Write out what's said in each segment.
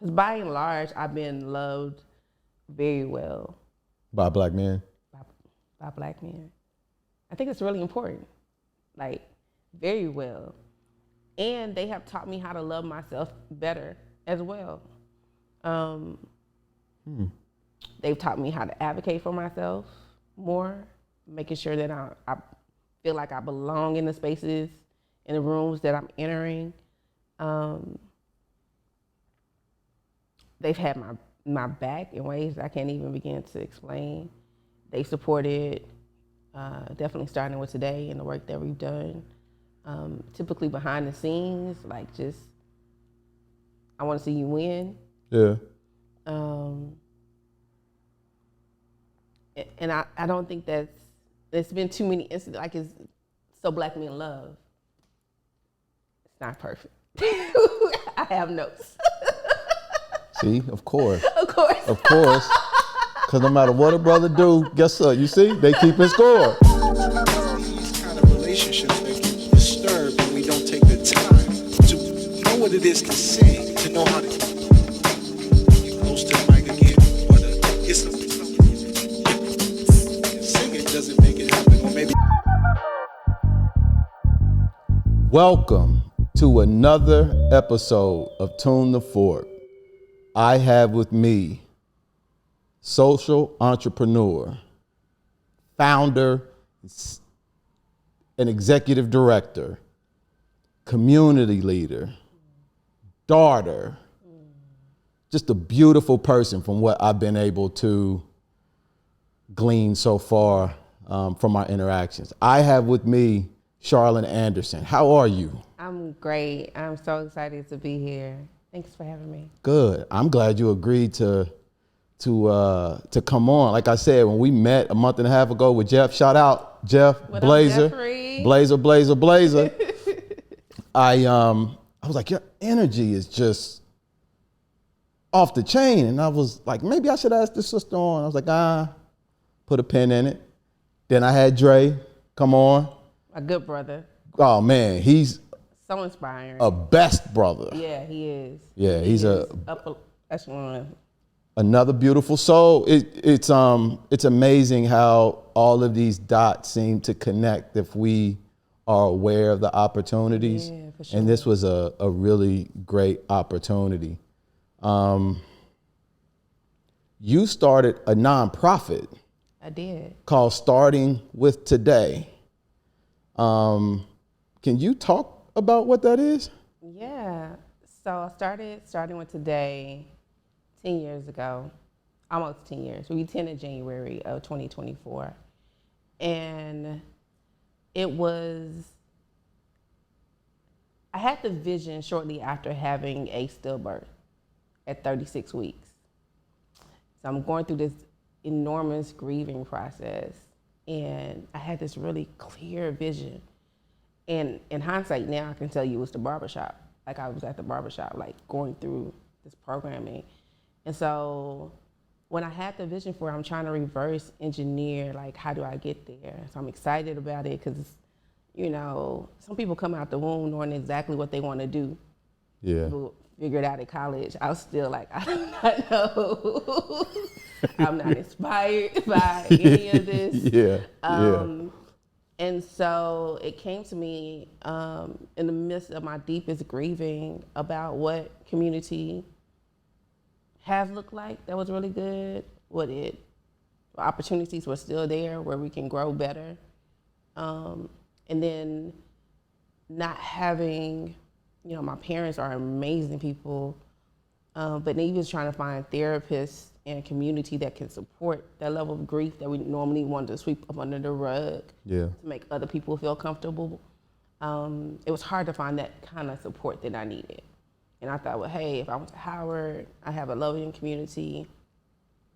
Because by and large, I've been loved very well By black men? by black men. I think it's really important, like very well. And they have taught me how to love myself better as well. They've taught me how to advocate for myself more, making sure that I feel like I belong in the spaces, in the rooms that I'm entering. They've had my back in ways I can't even begin to explain. They supported, definitely starting with today and the work that we've done. Typically behind the scenes, like just, I want to see you win. Yeah. And I don't think there's been too many incidents, like it's so black men love. It's not perfect. I have notes. See, of course. Of course. Of course. Because no matter what a brother do, guess what? You see, they keep it score. These kind of relationships that get disturbed when we don't take the time to know what it is to sing, to know how to get close to the mic again, or to get something. Singing doesn't make it happen, or maybe. Welcome to another episode of Tune the Fork. I have with me social entrepreneur, founder, and executive director, community leader, daughter, just a beautiful person from what I've been able to glean so far from my interactions. I have with me Charlyn Anderson. How are you? I'm great. I'm so excited to be here. Thanks for having me. Good. I'm glad you agreed to come on. Like I said, when we met a month and a half ago with Jeff, shout out Jeff, What Blazer, up, Jeffrey? Blazer. I was like, your energy is just off the chain, and I was like, maybe I should ask this sister on. I was like, put a pin in it. Then I had Dre come on. A good brother. Oh man, he's So inspiring. a best brother. Yeah, he is. Yeah, He he's is upper echelon. another beautiful soul. It's amazing how all of these dots seem to connect if we are aware of the opportunities. Yeah, for sure. And this was a really great opportunity. You started a nonprofit I did. called Starting With Today. Can you talk about what that is? Yeah. So I starting with today 10 years ago, almost 10 years. We 10 in January of 2024. And I had the vision shortly after having a stillbirth at 36 weeks. So I'm going through this enormous grieving process, and I had this really clear vision. And in hindsight now, I can tell you it was the barbershop. Like I was at the barbershop, like going through this programming. And so when I had the vision for it, I'm trying to reverse engineer, like, how do I get there? So I'm excited about it because, you know, some people come out the womb knowing exactly what they want to do. Yeah. People figured out at college. I was still like, I do not know. I'm not inspired by any of this. Yeah. And so it came to me in the midst of my deepest grieving about what community has looked like that was really good, what opportunities were still there where we can grow better. And then not having, you know, my parents are amazing people, but even trying to find therapists and community that can support that level of grief that we normally want to sweep up under the rug to make other people feel comfortable. It was hard to find that kind of support that I needed. And I thought, well, hey, if I went to Howard, I have a loving community,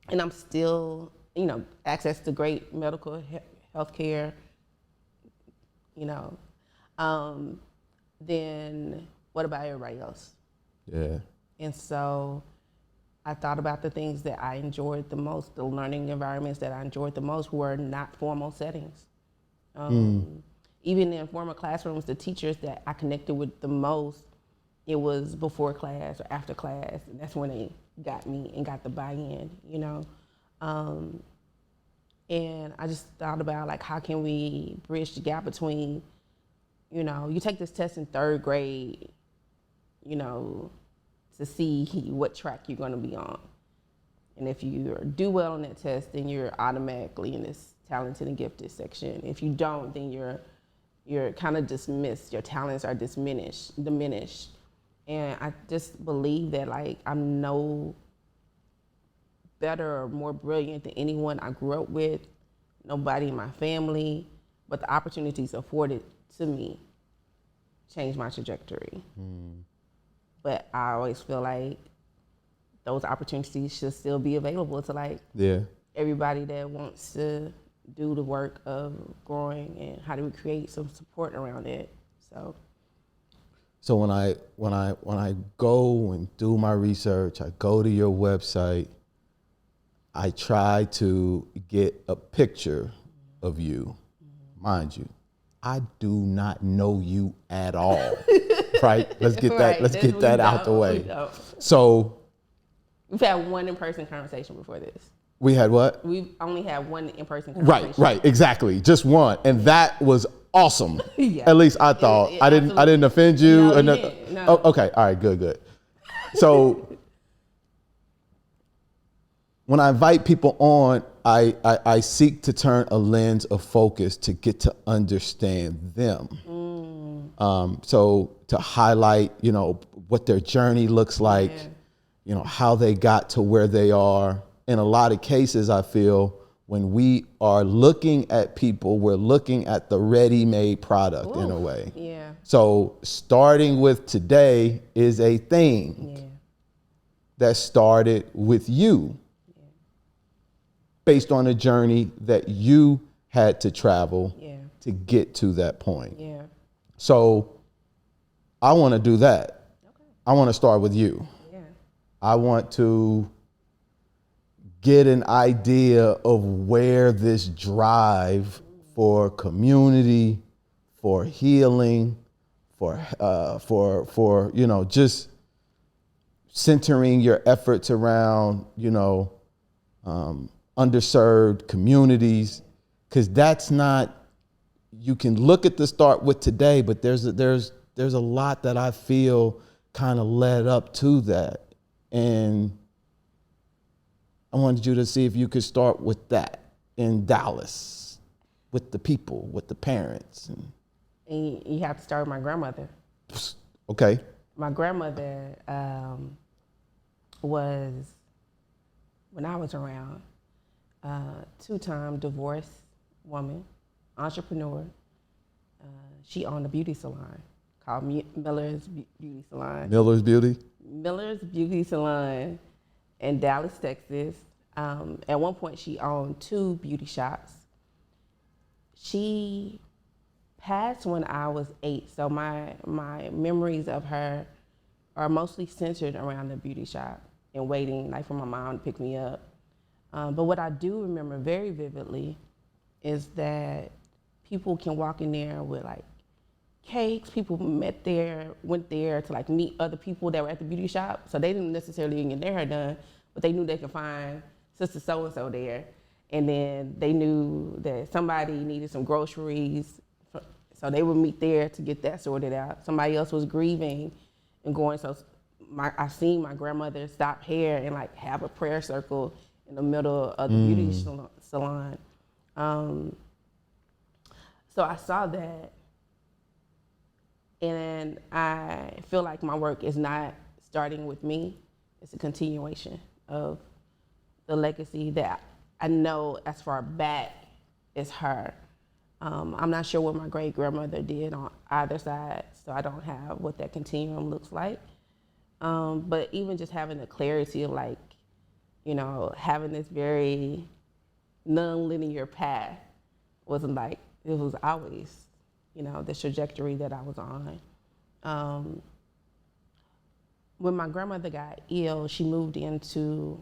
and I'm still, you know, access to great medical health care, you know, then what about everybody else? Yeah. And so I thought about the things that I enjoyed the most, the learning environments that I enjoyed the most were not formal settings. Even in formal classrooms, the teachers that I connected with the most, it was before class or after class, and that's when they got me and got the buy-in, you know. And I just thought about like, how can we bridge the gap between, you know, you take this test in 3rd grade, you know, to see what track you're going to be on. And if you do well on that test, then you're automatically in this talented and gifted section. If you don't, then you're kind of dismissed. Your talents are diminished. And I just believe that like I'm no better or more brilliant than anyone I grew up with, nobody in my family, but the opportunities afforded to me changed my trajectory. But I always feel like those opportunities should still be available to like everybody that wants to do the work of growing, and how do we create some support around it. So when I go and do my research, I go to your website, I try to get a picture of you. Mind you, I do not know you at all. Right? Let's get that out the way. So we've had one in-person conversation before this. We had what? We've only had one in-person conversation. Right, exactly. Just one. And that was awesome. Yeah. At least I thought. I didn't offend you. No, you didn't. No. Oh, okay. All right, good. So when I invite people on, I seek to turn a lens of focus to get to understand them. So to highlight, you know, what their journey looks like, you know, how they got to where they are. In a lot of cases, I feel when we are looking at people, we're looking at the ready-made product in a way. Yeah. So starting with today is a thing that started with you based on a journey that you had to travel to get to that point. Yeah. So I want to do that. Okay. I want to start with you. Yeah. I want to get an idea of where this drive for community, for healing, for you know, just centering your efforts around, you know, underserved communities, because that's not. You can look at the start with today, but there's a lot that I feel kind of led up to that, and I wanted you to see if you could start with that in Dallas, with the people, with the parents. And you have to start with my grandmother. Okay. My grandmother was, when I was around, 2-time divorced woman, entrepreneur. She owned a beauty salon called Miller's Beauty Salon. Miller's Beauty? Miller's Beauty Salon in Dallas, Texas. At one point, she owned 2 beauty shops. She passed when I was 8, so my memories of her are mostly centered around the beauty shop and waiting like for my mom to pick me up. But what I do remember very vividly is that people can walk in there with like cakes. People went there to like meet other people that were at the beauty shop. So they didn't necessarily even get their hair done, but they knew they could find Sister So-and-so there. And then they knew that somebody needed some groceries. So they would meet there to get that sorted out. Somebody else was grieving and going. So I seen my grandmother stop hair and like have a prayer circle in the middle of the beauty salon. So I saw that, and I feel like my work is not starting with me. It's a continuation of the legacy that I know as far back as her. I'm not sure what my great grandmother did on either side, so I don't have what that continuum looks like. But even just having the clarity of like, you know, having this very non-linear path wasn't like, it was always, you know, the trajectory that I was on. When my grandmother got ill, she moved into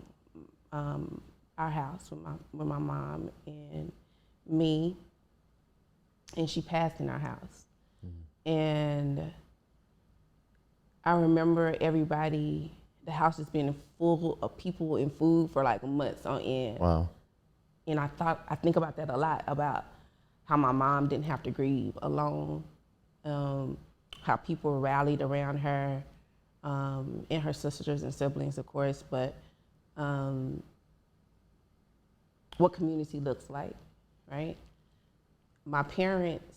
our house with my mom and me, and she passed in our house. And I remember everybody, the house just being full of people and food for like months on end. Wow. And I think about that a lot, about how my mom didn't have to grieve alone, how people rallied around her, and her sisters and siblings, of course, but what community looks like, right? My parents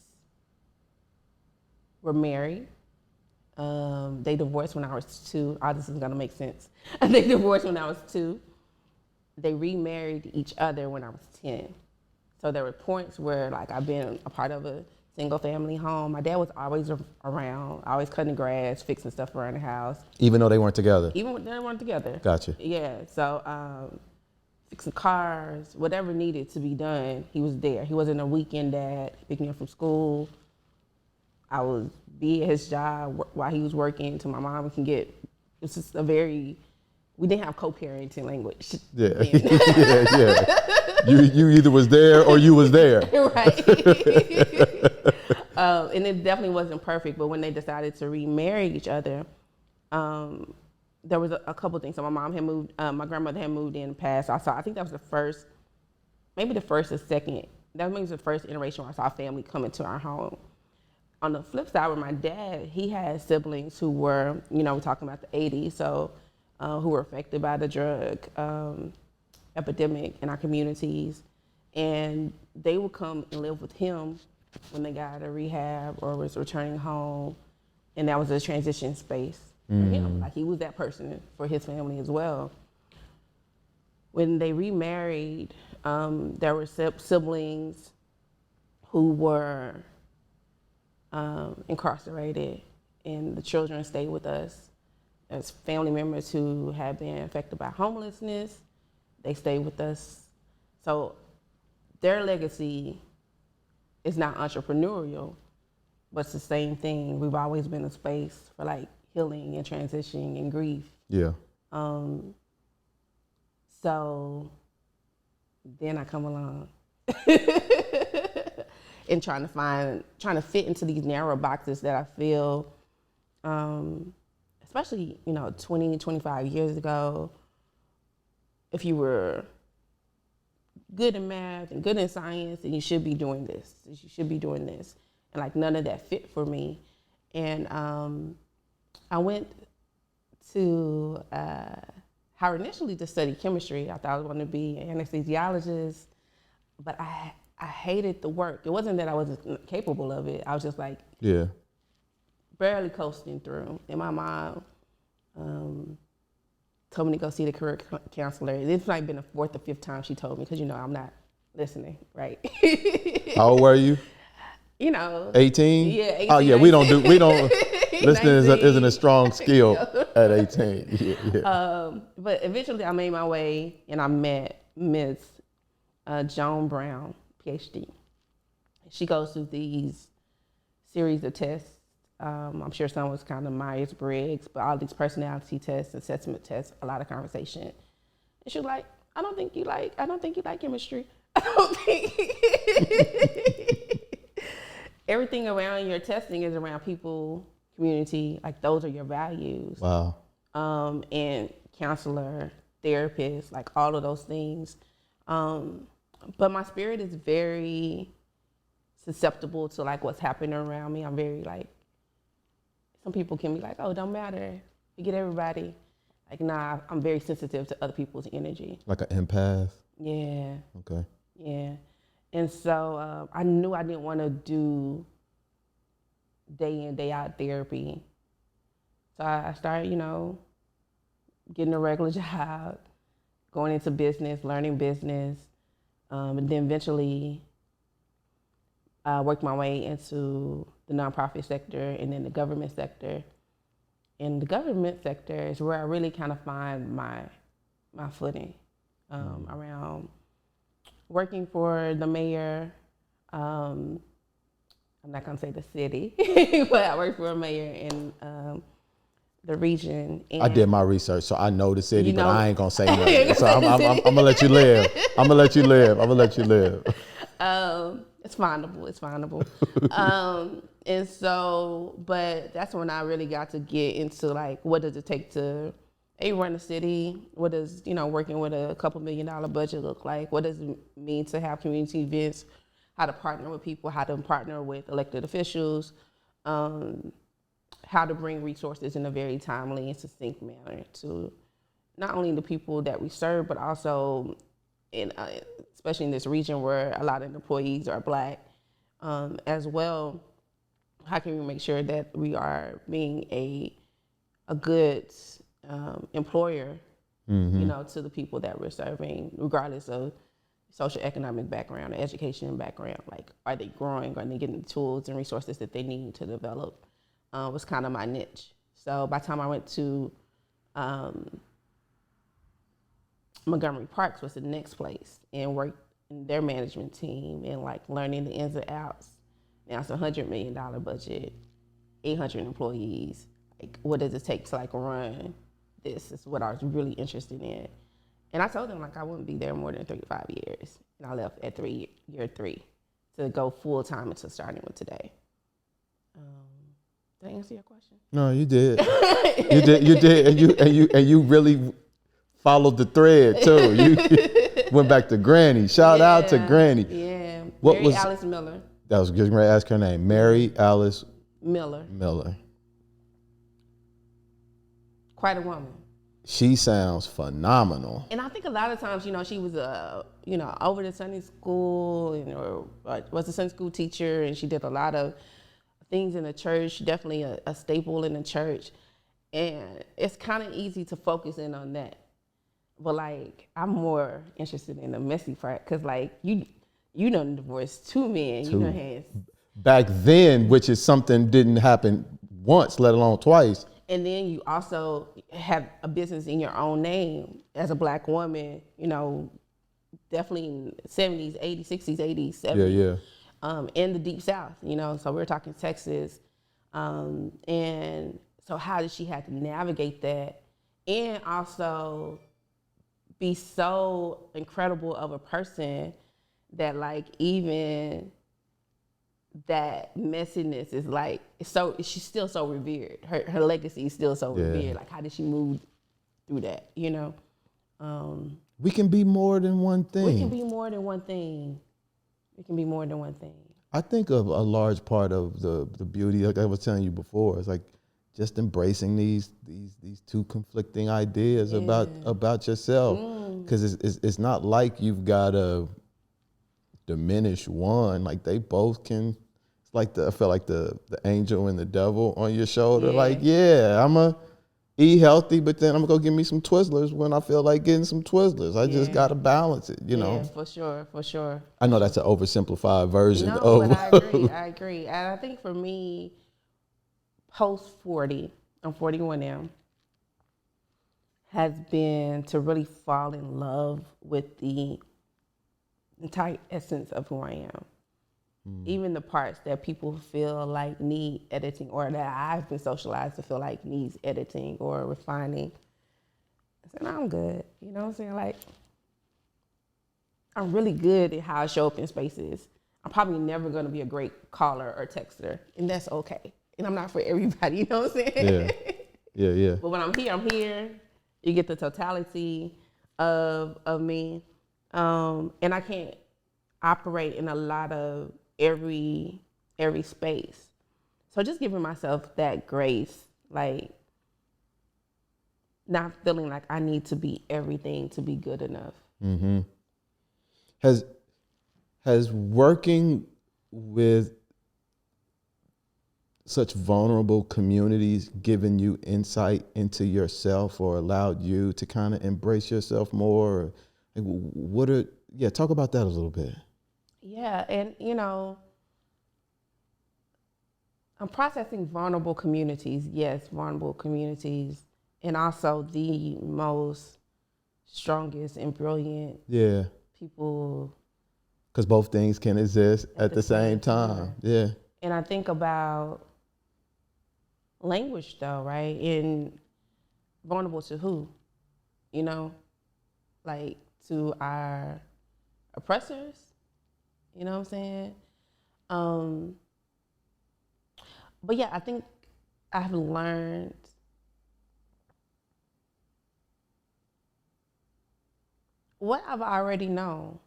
were married. They divorced when I was 2. All this is gonna make sense. They divorced when I was 2. They remarried each other when I was 10. So there were points where like I've been a part of a single family home. My dad was always around, always cutting grass, fixing stuff around the house. Even though they weren't together? Even when they weren't together. Gotcha. Yeah, so fixing cars, whatever needed to be done, he was there. He wasn't a weekend dad, picking me up from school. I would be at his job while he was working until my mom can get, it's just we didn't have co-parenting language. Yeah, yeah. You either was there or you was there. Right. And it definitely wasn't perfect, but when they decided to remarry each other, there was a couple things. So my mom had moved, my grandmother had moved in and passed. I think that was the first, maybe the first or second, that was the first iteration where I saw a family come into our home. On the flip side, with my dad, he had siblings who were, we're talking about the 80s, so who were affected by the drug epidemic in our communities. And they would come and live with him when they got out of rehab or was returning home. And that was a transition space for him. Like he was that person for his family as well. When they remarried, there were siblings who were incarcerated, and the children stayed with us. There's family members who had been affected by homelessness. They stayed with us. So their legacy is not entrepreneurial, but it's the same thing. We've always been a space for like healing and transitioning and grief. Yeah. So then I come along and trying to fit into these narrow boxes that I feel, especially, 20, 25 years ago, if you were good in math and good in science, then you should be doing this. You should be doing this. And like none of that fit for me. And I went to Howard initially to study chemistry. I thought I was going to be an anesthesiologist, but I hated the work. It wasn't that I wasn't capable of it. I was just like, barely coasting through. And my mom told me to go see the career counselor. This might have been the 4th or 5th time she told me, because I'm not listening, right? How old were you? 18? Yeah, 18. Oh yeah, we don't listening isn't a strong skill at 18. Yeah. But eventually I made my way and I met Ms. Joan Brown, PhD. She goes through these series of tests. I'm sure some was kind of Myers-Briggs, but all these personality tests, assessment tests, a lot of conversation. And she was like, I don't think you like chemistry. I don't think everything around your testing is around people, community, like those are your values. Wow. And counselor, therapist, like all of those things. But my spirit is very susceptible to like what's happening around me. I'm very like, some people can be like, oh, don't matter. You get everybody. Like, nah, I'm very sensitive to other people's energy. Like an empath? Yeah. Okay. Yeah. And so I knew I didn't want to do day in, day out therapy. So I started, getting a regular job, going into business, learning business, and then eventually worked my way into the nonprofit sector and then the government sector. And the government sector is where I really kind of find my footing around working for the mayor. I'm not gonna say the city, but I work for a mayor in the region. And I did my research, so I know the city, but I ain't gonna say nothing. So I'm gonna let you live. I'm gonna let you live. It's findable. And so, but that's when I really got to get into like, what does it take to run a city? What does, working with a couple $1 million budget look like? What does it mean to have community events? How to partner with people, how to partner with elected officials, how to bring resources in a very timely and succinct manner to not only the people that we serve, but also especially in this region where a lot of employees are Black as well. How can we make sure that we are being a good employer, to the people that we're serving, regardless of socioeconomic background or education background? Like, are they growing? Are they getting the tools and resources that they need to develop? Was kind of my niche. So by the time I went to Montgomery Parks was the next place, and worked in their management team and like learning the ins and outs. Now it's a $100 million budget, 800 employees. Like, what does it take to like run this? Is what I was really interested in. And I told them like I wouldn't be there more than 3 to 5 years. And I left at year three to go full time into starting with today. Did I answer your question? No, you did. you did, and you really followed the thread too. You went back to Granny. Shout out to Granny. Yeah. What Mary was Alice Miller. That was getting ready to ask her name. Mary Alice Miller. Quite a woman. She sounds phenomenal. And I think a lot of times, she was over the Sunday school or was a Sunday school teacher, and she did a lot of things in the church, definitely a staple in the church. And it's kind of easy to focus in on that. But like, I'm more interested in the messy part, because like you done divorced 2 men, you done had. Back then, which is something didn't happen once, let alone twice. And then you also have a business in your own name as a Black woman, definitely in the 70s, 80s, 60s, 80s, 70s. Yeah. In the Deep South, so we're talking Texas. And so how did she have to navigate that and also be so incredible of a person that like even that messiness is like, she's still so revered. Her legacy is still so revered. Like, how did she move through that, We can be more than one thing. We can be more than one thing. I think of a large part of the beauty, like I was telling you before, is like just embracing these two conflicting ideas about yourself. Because it's not like you've got to diminish one. Like, they both can. It's like I feel like the angel and the devil on your shoulder. Yeah. Like, I'm a eat healthy, but then I'm gonna go get me some Twizzlers when I feel like getting some Twizzlers. I just gotta balance it, Yeah, for sure. I know that's an oversimplified version. No, but I agree. And I think for me, post 40, I'm 41 now, has been to really fall in love with the entire essence of who I am. Even the parts that people feel like need editing, or that I've been socialized to feel like needs editing or refining. I said, no, I'm good. You know what I'm saying? Like, I'm really good at how I show up in spaces. I'm probably never going to be a great caller or texter, and that's okay. And I'm not for everybody, you know what I'm saying? Yeah. But when I'm here. You get the totality of me. And I can't operate in a lot of every space. So just giving myself that grace, like not feeling like I need to be everything to be good enough. Mm-hmm. Has working with such vulnerable communities given you insight into yourself or allowed you to kind of embrace yourself more? Talk about that a little bit. Yeah, and I'm processing vulnerable communities, and also the most strongest and brilliant people. Because both things can exist at the same time. Yeah. And I think about language though, right? And vulnerable to who? Like to our oppressors, you know what I'm saying? But yeah, I think I've learned what I've already known,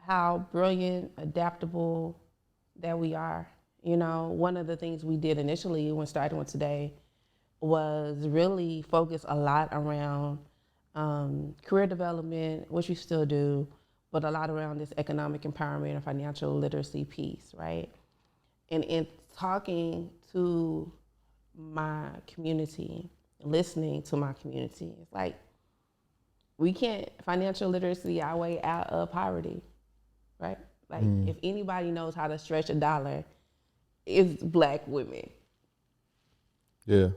how brilliant, adaptable that we are. You know, one of the things we did initially when starting with Today was really focus a lot around career development, which we still do, but a lot around this economic empowerment and financial literacy piece, right? And in talking to my community, listening to my community, it's like we can't financial literacy our way out of poverty, right? Like if anybody knows how to stretch a dollar, it's Black women. Yeah.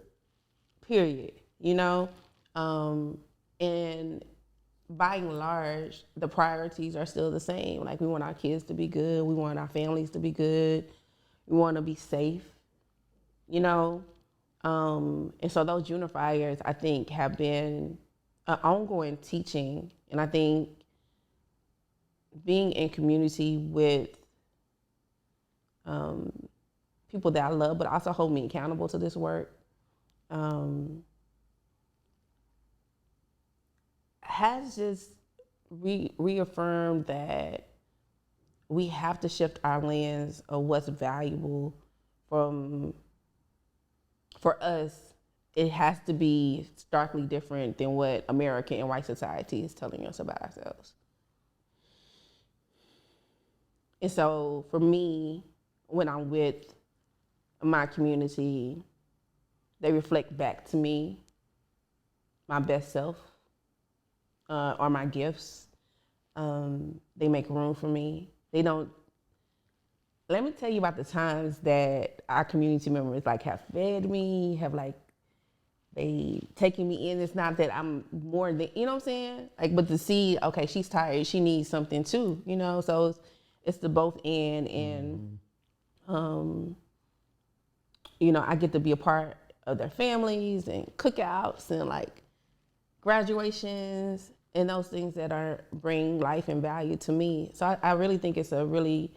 Period. You know, and by and large, the priorities are still the same. Like we want our kids to be good, we want our families to be good, we want to be safe. You know, and so those unifiers, I think, have been an ongoing teaching, and I think being in community with people that I love, but also hold me accountable to this work, has just reaffirmed that we have to shift our lens of what's valuable for us. It has to be starkly different than what American and white society is telling us about ourselves. And so for me, when I'm with my community, they reflect back to me my best self or my gifts. They make room for me. They don't. Let me tell you about the times that our community members like have fed me, have like they taking me in. It's not that I'm more than, you know what I'm saying? Like, but to see, okay, she's tired, she needs something too, you know? So it's the both end, and you know, I get to be a part of their families and cookouts and like graduations and those things that are bring life and value to me. So I really think it's a really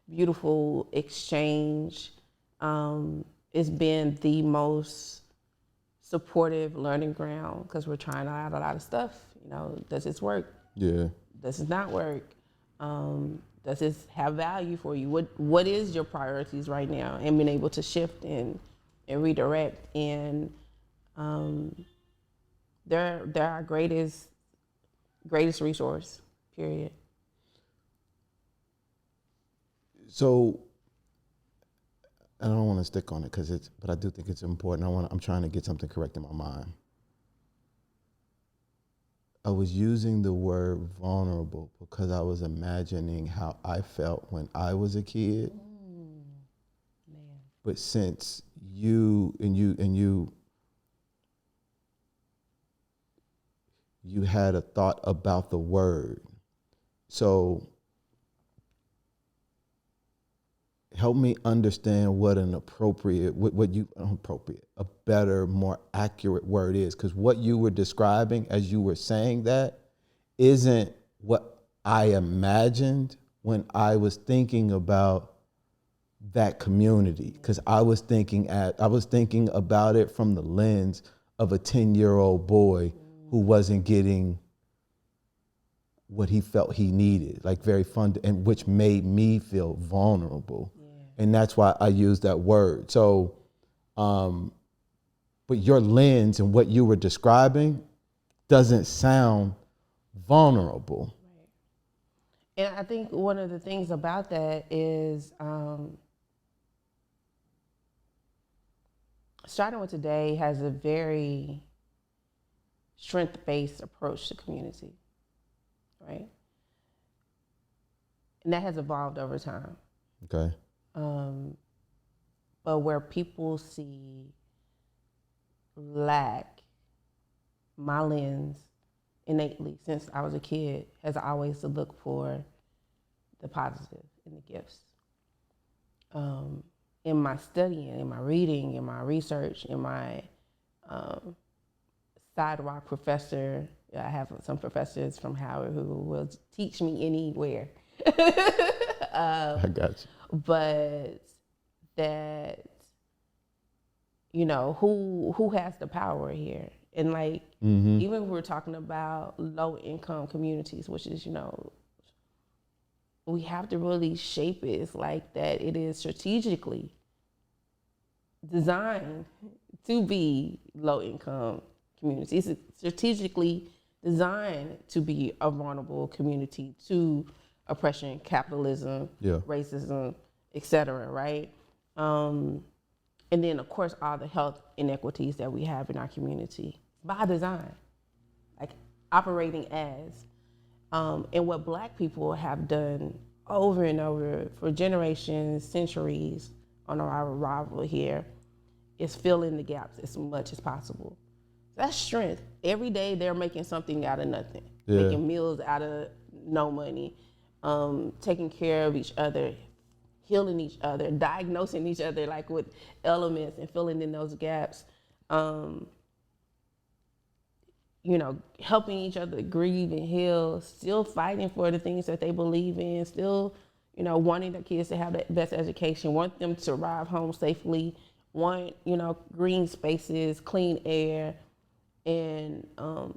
beautiful exchange. It's been the most supportive learning ground because we're trying out a lot of stuff. You know, does this work? Yeah. Does this not work? Does this have value for you? What is your priorities right now? And being able to shift and redirect. And they're our greatest resource, period. So, I don't want to stick on it but I do think it's important. I'm trying to get something correct in my mind. I was using the word vulnerable because I was imagining how I felt when I was a kid. Man. But since you had a thought about the word, so help me understand what an a better, more accurate word is. Because what you were describing as you were saying that isn't what I imagined when I was thinking about that community. Because I was thinking about it from the lens of a 10-year-old boy who wasn't getting what he felt he needed, like very fun, and which made me feel vulnerable. Yeah. And that's why I use that word. So, but your lens and what you were describing doesn't sound vulnerable. Right. And I think one of the things about that is starting with Today has a very strength-based approach to community. Right? And that has evolved over time. Okay. But where people see lack, my lens innately since I was a kid has always to look for the positive and the gifts. In my studying, in my reading, in my research, in my sidewalk professor, I have some professors from Howard who will teach me anywhere. I got you. But that, you know, who has the power here. And like, even if we're talking about low income communities, which is, you know, we have to really shape it. It's like that it is strategically designed to be low income communities. It's strategically designed to be a vulnerable community to oppression, capitalism, racism, etc. Right? And then, of course, all the health inequities that we have in our community by design, like operating as. And what Black people have done over and over for generations, centuries on our arrival here is fill in the gaps as much as possible. That's strength. Every day they're making something out of nothing, making meals out of no money, taking care of each other, healing each other, diagnosing each other like with elements and filling in those gaps. You know, helping each other grieve and heal, still fighting for the things that they believe in, still, you know, wanting their kids to have the best education, want them to arrive home safely, want, you know, green spaces, clean air, and all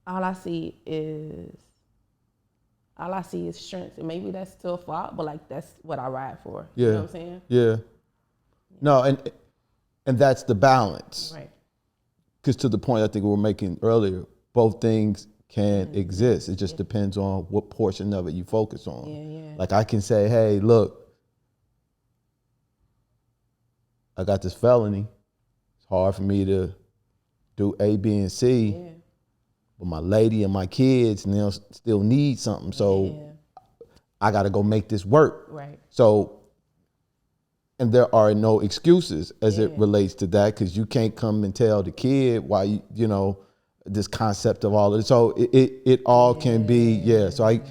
I see is strength. And maybe that's still a fault, but like that's what I ride for. Yeah. You know what I'm saying? Yeah. No, and that's the balance. Right. Because to the point I think we were making earlier, both things can exist. It just depends on what portion of it you focus on. Yeah. Like I can say, hey, look, I got this felony. It's hard for me to do A, B, and C. Yeah. But my lady and my kids now still need something. So I got to go make this work. Right. So, and there are no excuses as it relates to that, because you can't come and tell the kid why, you know, this concept of all of it. So it all can be, So and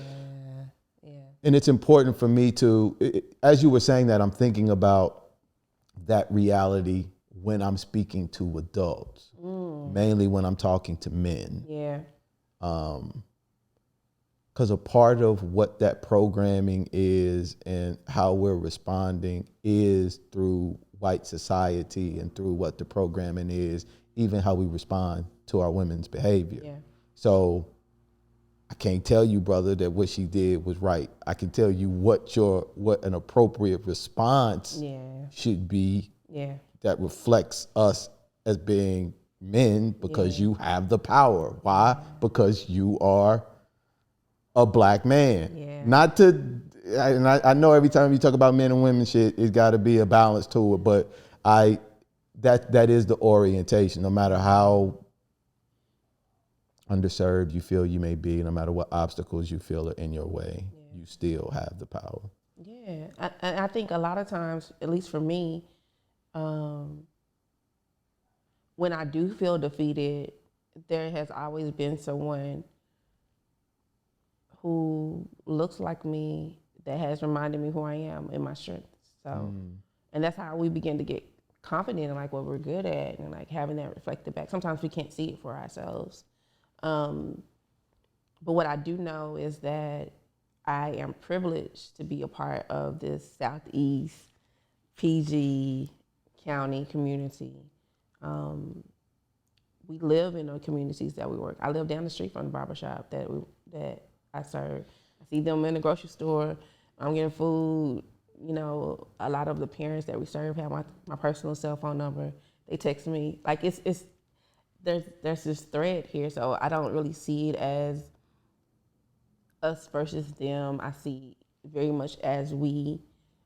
it's important for me to, as you were saying that, I'm thinking about that reality when I'm speaking to adults, mainly when I'm talking to men. Yeah. Because a part of what that programming is and how we're responding is through white society and through what the programming is, even how we respond to our women's behavior. Yeah. So I can't tell you, brother, that what she did was right. I can tell you what an appropriate response should be that reflects us as being men, because you have the power. Why? Because you are a Black man. Not to, and I know every time you talk about men and women shit, it's got to be a balance to it, but that is the orientation. No matter how underserved you feel you may be, no matter what obstacles you feel are in your way, you still have the power. Yeah, I think a lot of times, at least for me, when I do feel defeated, there has always been someone who looks like me that has reminded me who I am and my strengths. So, and that's how we begin to get confident in like what we're good at and like having that reflected back. Sometimes we can't see it for ourselves. But what I do know is that I am privileged to be a part of this Southeast PG County community. We live in the communities that we work. I live down the street from the barbershop that I serve. I see them in the grocery store. I'm getting food. You know, a lot of the parents that we serve have my personal cell phone number. They text me. Like there's this thread here, so I don't really see it as us versus them. I see very much as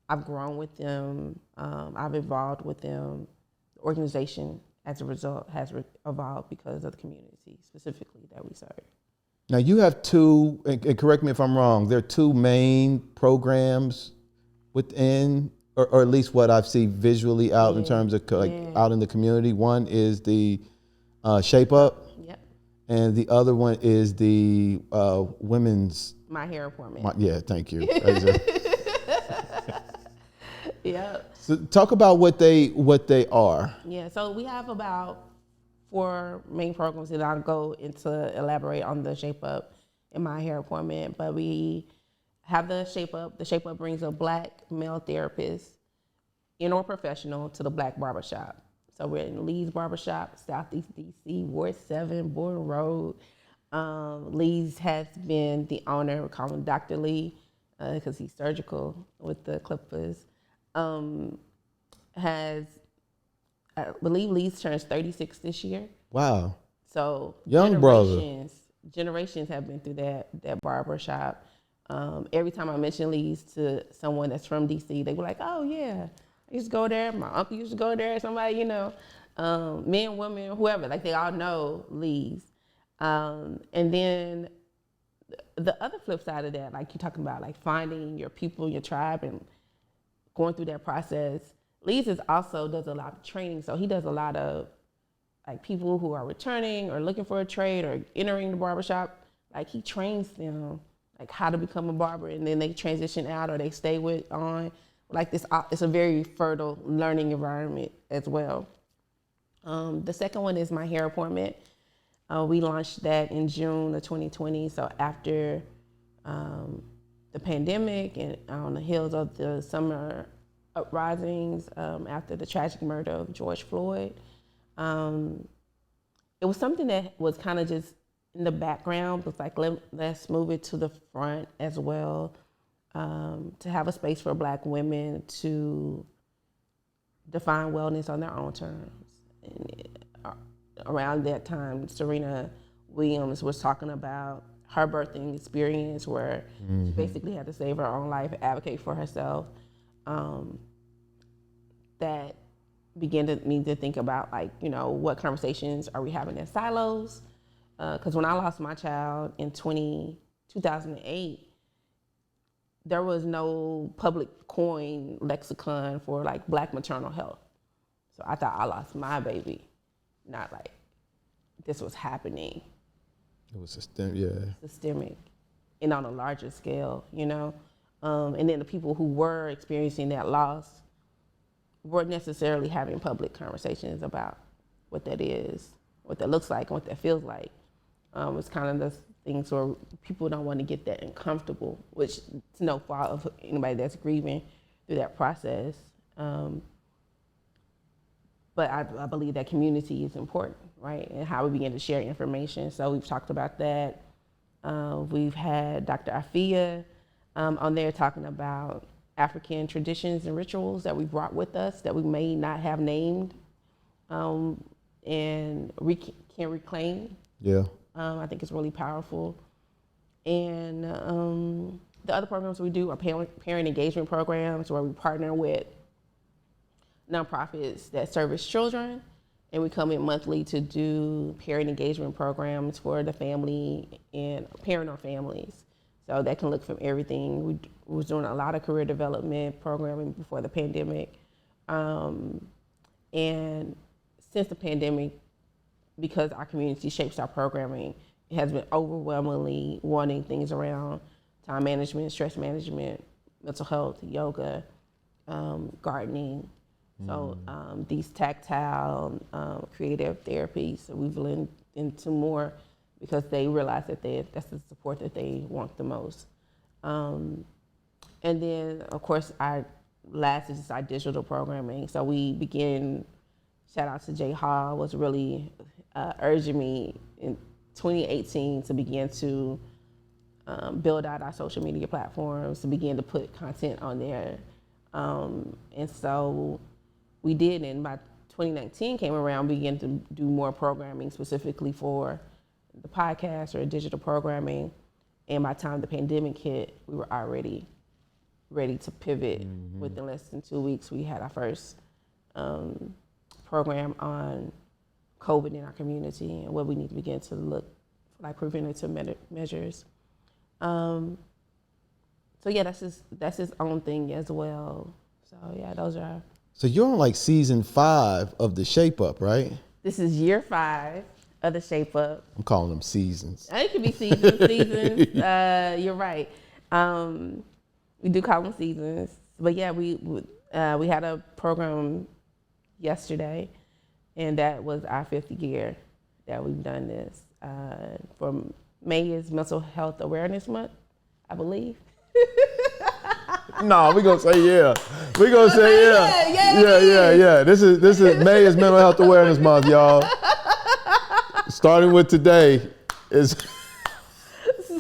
I've grown with them. I've evolved with them. The organization, as a result, has evolved because of the community specifically that we serve. Now you have two, and correct me if I'm wrong, there are two main programs within, or at least what I've seen visually out in terms of out in the community. One is the Shape Up, and the other one is the women's My Hair Appointment. Thank you. So talk about what they are. Yeah, so we have about 4 main programs, and I'll go into elaborate on the Shape Up and My Hair Appointment. But we have the Shape Up. The Shape Up brings a Black male therapist, in or professional, to the Black barbershop. So we're in Lee's Barbershop, Southeast DC, Ward 7, Bourne Road. Lee's has been the owner, we call him Dr. Lee, because he's surgical with the clippers. I believe Lee's turns 36 this year. Wow. So Young brother. Generations have been through that barber shop. Every time I mention Lee's to someone that's from DC, they were like, "Oh yeah, I used to go there. My uncle used to go there. Somebody, men, women, whoever, like they all know Lee's." And then the other flip side of that, like you're talking about, like finding your people, your tribe, and going through that process. Lee's also does a lot of training, so he does a lot of like people who are returning or looking for a trade or entering the barbershop. Like he trains them like how to become a barber, and then they transition out or they stay on. Like this, it's a very fertile learning environment as well. The second one is my hair appointment. We launched that in June of 2020. So after the pandemic and on the heels of the summer uprisings, after the tragic murder of George Floyd, it was something that was kind of just in the background, but like let's move it to the front as well, to have a space for Black women to define wellness on their own terms. And around that time, Serena Williams was talking about her birthing experience where she basically had to save her own life, advocate for herself. That began me to think about what conversations are we having in silos? Because when I lost my child in 2008, there was no public coin lexicon for like Black maternal health. So I thought I lost my baby, not like this was happening. It was systemic and on a larger scale, and then the people who were experiencing that loss weren't necessarily having public conversations about what that is, what that looks like, and what that feels like. It's kind of the things where people don't want to get that uncomfortable, which is no fault of anybody that's grieving through that process. But I believe that community is important, right? And how we begin to share information. So we've talked about that. We've had Dr. Afia on there talking about African traditions and rituals that we brought with us that we may not have named and can reclaim. Yeah. I think it's really powerful. And the other programs we do are parent engagement programs where we partner with nonprofits that service children, and we come in monthly to do parent engagement programs for the family and parent or families. So that can look from everything. We was doing a lot of career development programming before the pandemic. And since the pandemic, because our community shapes our programming, it has been overwhelmingly wanting things around time management, stress management, mental health, yoga, gardening. So these tactile, creative therapies, so we've leaned into more because they realize that that's the support that they want the most. And then, of course, our last is our digital programming. So we begin, shout out to Jay Hall, was really urging me in 2018 to begin to build out our social media platforms, to begin to put content on there. And so we did, and by 2019 came around, we began to do more programming specifically for the podcast or digital programming. And by the time the pandemic hit, we were already ready to pivot. Within less than 2 weeks, we had our first program on COVID in our community and what we need to begin to look for, like preventative measures. So yeah, that's his own thing as well. So yeah, those are. So you're on like season 5 of the Shape Up, right? This is year 5 of the Shape Up. I'm calling them seasons. It could be seasons. You're right. We do call them seasons. But yeah, we had a program yesterday, and that was our 5th year that we've done this. For May is Mental Health Awareness Month, I believe. No, we gonna say yeah. We gonna say yeah. Yeah. This is May is Mental Health Awareness Month, y'all. Starting with today is.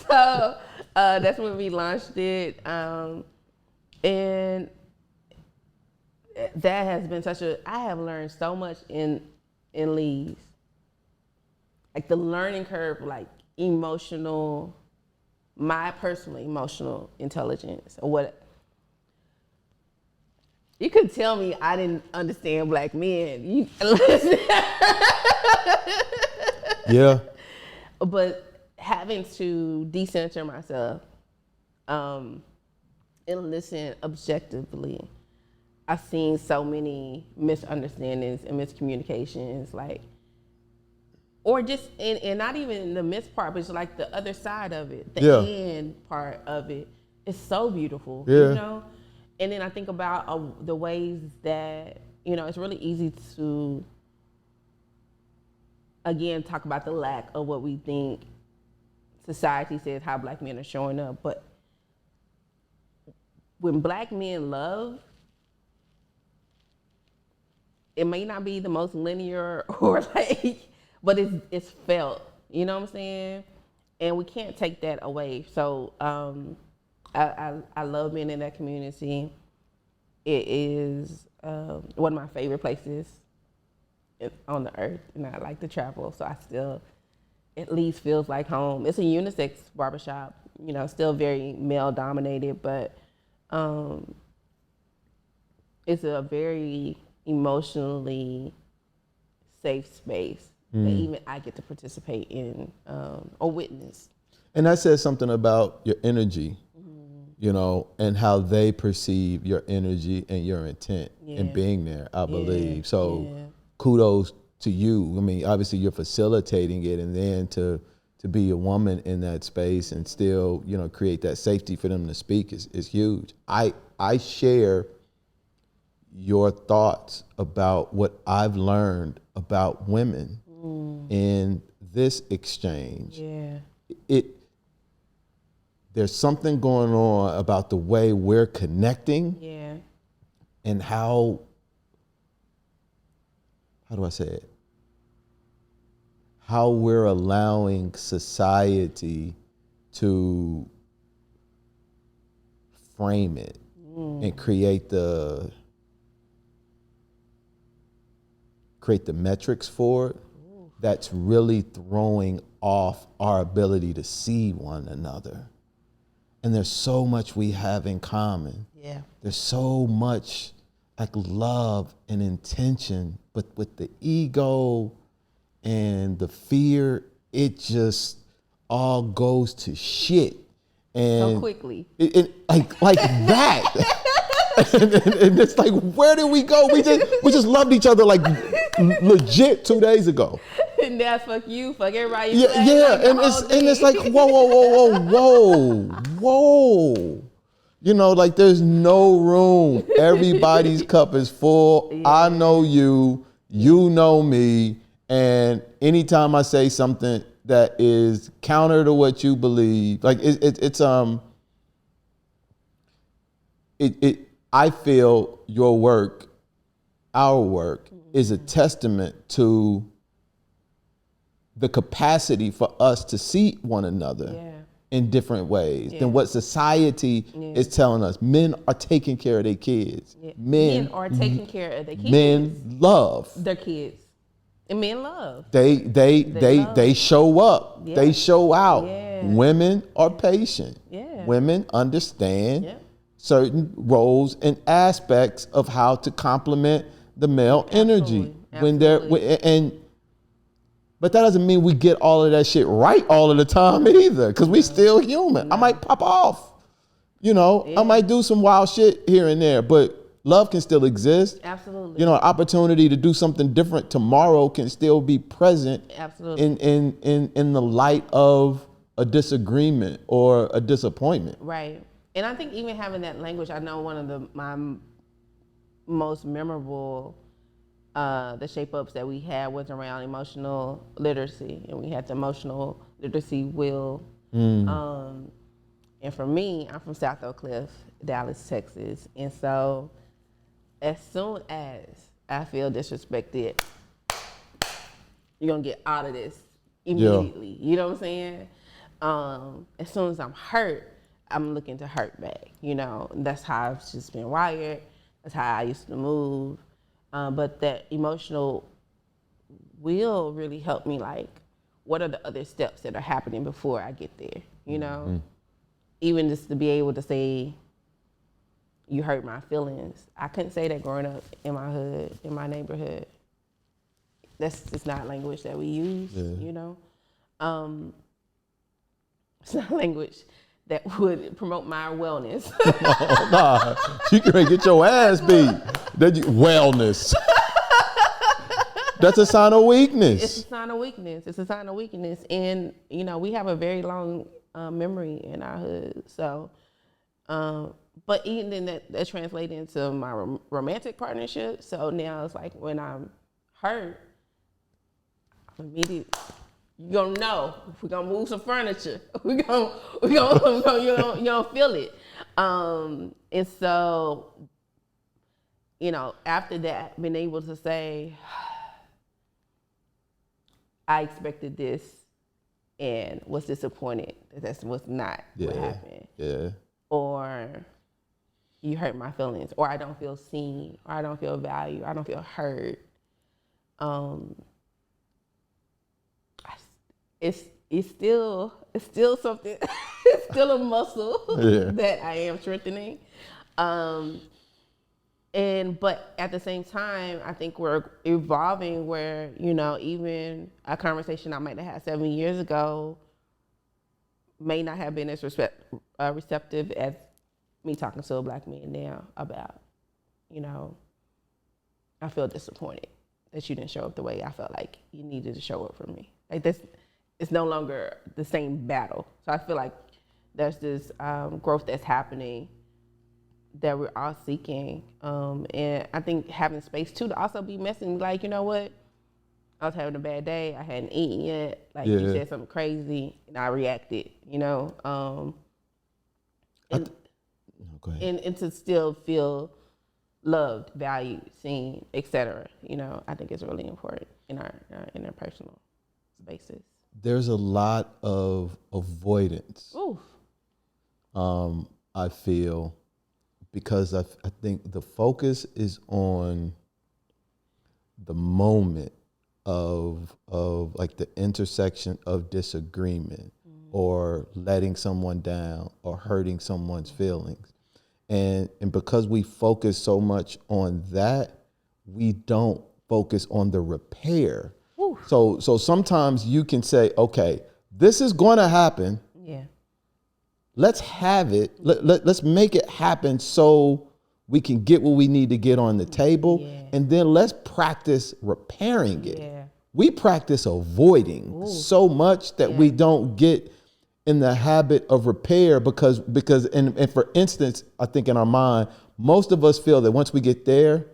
So that's when we launched it, and that has been I have learned so much in leaves. Like the learning curve, like my personal emotional intelligence, or what. You could tell me I didn't understand black men. Yeah. But having to decenter myself and listen objectively, I've seen so many misunderstandings and miscommunications, like, or just, and not even the miss part, but it's like the other side of it, the end part of it. It's so beautiful, you know? And then I think about the ways that, you know, it's really easy to, again, talk about the lack of what we think society says how black men are showing up. But when black men love, it may not be the most linear or like, but it's felt, you know what I'm saying? And we can't take that away. So I love being in that community. It is one of my favorite places on the earth, and I like to travel, so I still at least feels like home. It's a unisex barbershop, you know, still very male dominated, but it's a very emotionally safe space that even I get to participate in or witness. And that says something about your energy, you know, and how they perceive your energy and your intent in being there, I believe. So kudos to you. I mean, obviously you're facilitating it, and then to be a woman in that space and still, you know, create that safety for them to speak is huge. I share your thoughts about what I've learned about women in this exchange. There's something going on about the way we're connecting and how do I say it? How we're allowing society to frame it and create the metrics for it that's really throwing off our ability to see one another. And there's so much we have in common. There's so much like love and intention, but with the ego and the fear, it just all goes to shit. And so quickly. It like that. and it's like, where did we go? We just loved each other like legit 2 days ago. And that's fuck you, fuck everybody. And it's like whoa. You know, like there's no room. Everybody's cup is full. I know you, you know me, and anytime I say something that is counter to what you believe, like I feel your work, our work, is a testament to the capacity for us to see one another in different ways than what society is telling us. Men are taking care of their kids. Men are taking care of their kids. Men love their kids. And men love. They show up. They show out. Women are patient. Women understand certain roles and aspects of how to complement the male energy. When they're but that doesn't mean we get all of that shit right all of the time either, because we still human. I might pop off, you know, I might do some wild shit here and there, but love can still exist. Absolutely. You know, an opportunity to do something different tomorrow can still be present. Absolutely. In the light of a disagreement or a disappointment. Right. And I think even having that language, I know one of my most memorable the shape ups that we had was around emotional literacy, and we had the emotional literacy wheel. And for me, I'm from South Oak Cliff, Dallas, Texas. And so as soon as I feel disrespected, you're going to get out of this immediately. You know what I'm saying? As soon as I'm hurt, I'm looking to hurt back. You know, that's how I've just been wired. That's how I used to move. But that emotional will really help me, like, what are the other steps that are happening before I get there, you know? Mm-hmm. Even just to be able to say, you hurt my feelings. I couldn't say that growing up in my hood, in my neighborhood. That's just not language that we use, you know? It's not language that would promote my wellness. Oh, nah, you can get your ass beat. Wellness. That's a sign of weakness. It's a sign of weakness. It's a sign of weakness. And, you know, we have a very long memory in our hood. So, but even then that translated into my romantic partnership. So now it's like when I'm hurt, I'm immediately, you're gonna know if we're gonna move some furniture. You're gonna feel it. And so, you know, after that, being able to say, I expected this and was disappointed that was not what happened. Yeah. Or you hurt my feelings, or I don't feel seen, or I don't feel valued, or I don't feel heard. It's still something. It's still a muscle that I am strengthening. But at the same time, I think we're evolving where, you know, even a conversation I might have had 7 years ago may not have been as receptive as me talking to a Black man now about, you know, I feel disappointed that you didn't show up the way I felt like you needed to show up for me. Like this, it's no longer the same battle. So I feel like there's this growth that's happening that we're all seeking. And I think having space too to also be messing, like, you know what? I was having a bad day. I hadn't eaten yet. Like you said something crazy and I reacted, you know? Go ahead. And to still feel loved, valued, seen, etc. You know, I think it's really important in our interpersonal spaces. There's a lot of avoidance. Oof. I feel, because I think the focus is on the moment of like the intersection of disagreement or letting someone down or hurting someone's feelings. And because we focus so much on that, we don't focus on the repair. Oof. So sometimes you can say, okay, this is going to happen. Yeah. Let's have it. Let's make it happen so we can get what we need to get on the table. Yeah. And then let's practice repairing it. Yeah. We practice avoiding so much that we don't get in the habit of repair because and for instance, I think in our mind, most of us feel that once we get there,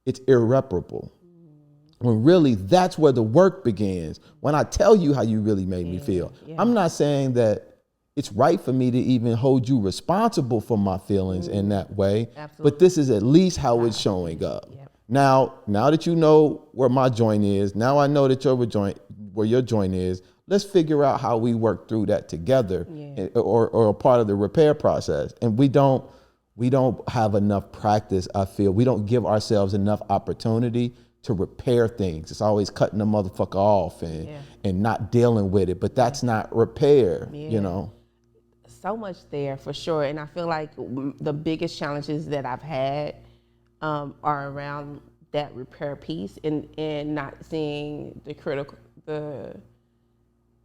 it's irreparable. When really that's where the work begins. When I tell you how you really made me feel. I'm not saying that it's right for me to even hold you responsible for my feelings in that way. Absolutely. But this is at least how it's showing up. Yep. Now that you know where my joint is, now I know that where your joint is, let's figure out how we work through that together or a part of the repair process. And we don't have enough practice, I feel. We don't give ourselves enough opportunity to repair things. It's always cutting the motherfucker off and not dealing with it. But that's not repair, you know? So much there for sure. And I feel like the biggest challenges that I've had are around that repair piece and not seeing the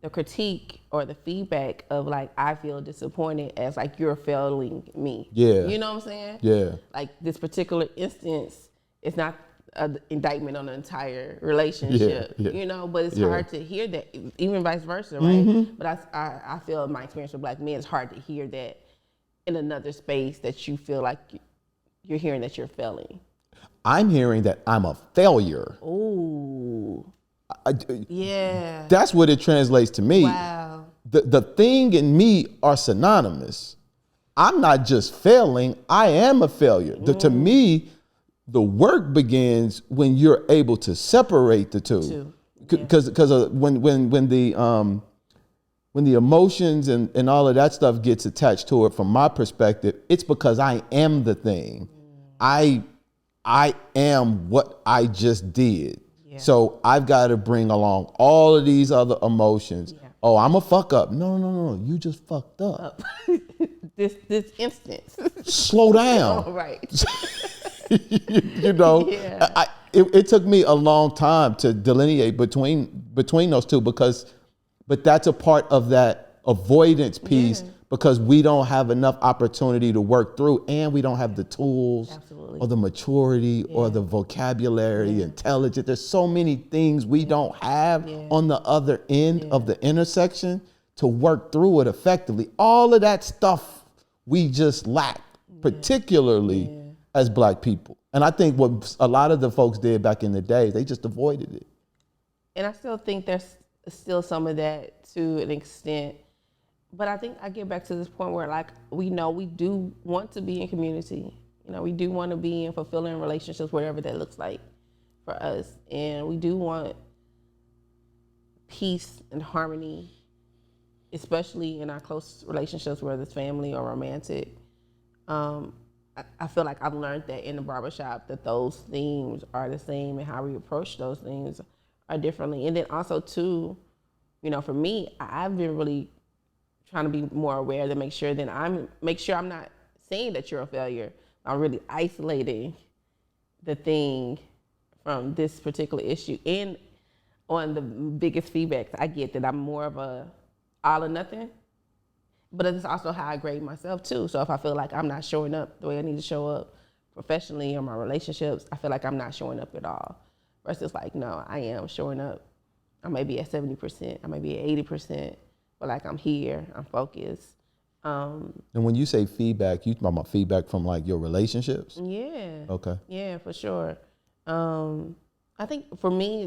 critique or the feedback of like, I feel disappointed as like you're failing me. Yeah. You know what I'm saying? Yeah. Like this particular instance, it's not an indictment on the entire relationship, you know, but it's hard to hear that, even vice versa, right? Mm-hmm. But I feel my experience with Black men, it's hard to hear that in another space that you feel like you're hearing that you're failing. I'm hearing that I'm a failure. Ooh. Yeah. That's what it translates to me. Wow. the thing and me are synonymous. I'm not just failing, I am a failure. To me, the work begins when you're able to separate the two. Because when the emotions and all of that stuff gets attached to it, from my perspective, it's because I am the thing. I am what I just did. Yeah. So I've got to bring along all of these other emotions. Yeah. Oh, I'm a fuck up. No. You just fucked up. this instance. Slow down. Oh, right. You know, yeah. It took me a long time to delineate between those two but that's a part of that avoidance piece because we don't have enough opportunity to work through, and we don't have the tools or the maturity or the vocabulary, intelligence. There's so many things we don't have on the other end of the intersection to work through it effectively. All of that stuff we just lack, particularly as Black people. And I think what a lot of the folks did back in the day, they just avoided it. And I still think there's still some of that to an extent. But I think I get back to this point where, like, we know we do want to be in community. You know, we do want to be in fulfilling relationships, whatever that looks like for us. And we do want peace and harmony, especially in our close relationships, whether it's family or romantic. I feel like I've learned that in the barbershop, that those themes are the same, and how we approach those things are differently. And then also too, you know, for me, I've been really trying to be more aware to make sure I'm not saying that you're a failure. I'm really isolating the thing from this particular issue. And on the biggest feedbacks I get, that I'm more of a all or nothing. But it's also how I grade myself too. So if I feel like I'm not showing up the way I need to show up professionally or my relationships, I feel like I'm not showing up at all. Versus like, no, I am showing up. I may be at 70%, I may be at 80%, but like I'm here, I'm focused. And when you say feedback, you talking about feedback from like your relationships? Yeah. Okay. Yeah, for sure. I think for me,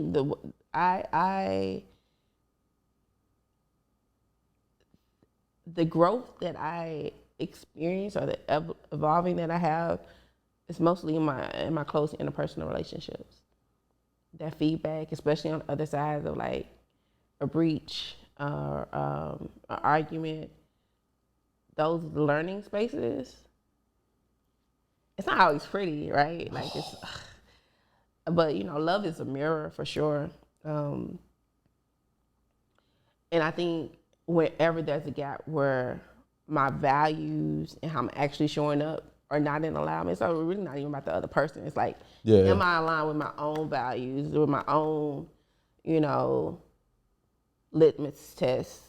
the growth that I experience, or the evolving that I have, is mostly in my close interpersonal relationships. That feedback, especially on the other sides of like a breach or an argument, those learning spaces, it's not always pretty, right? Like but you know, love is a mirror for sure. And I think wherever there's a gap where my values and how I'm actually showing up are not in alignment, so it's really not even about the other person. It's like, am I aligned with my own values, with my own, you know, litmus test?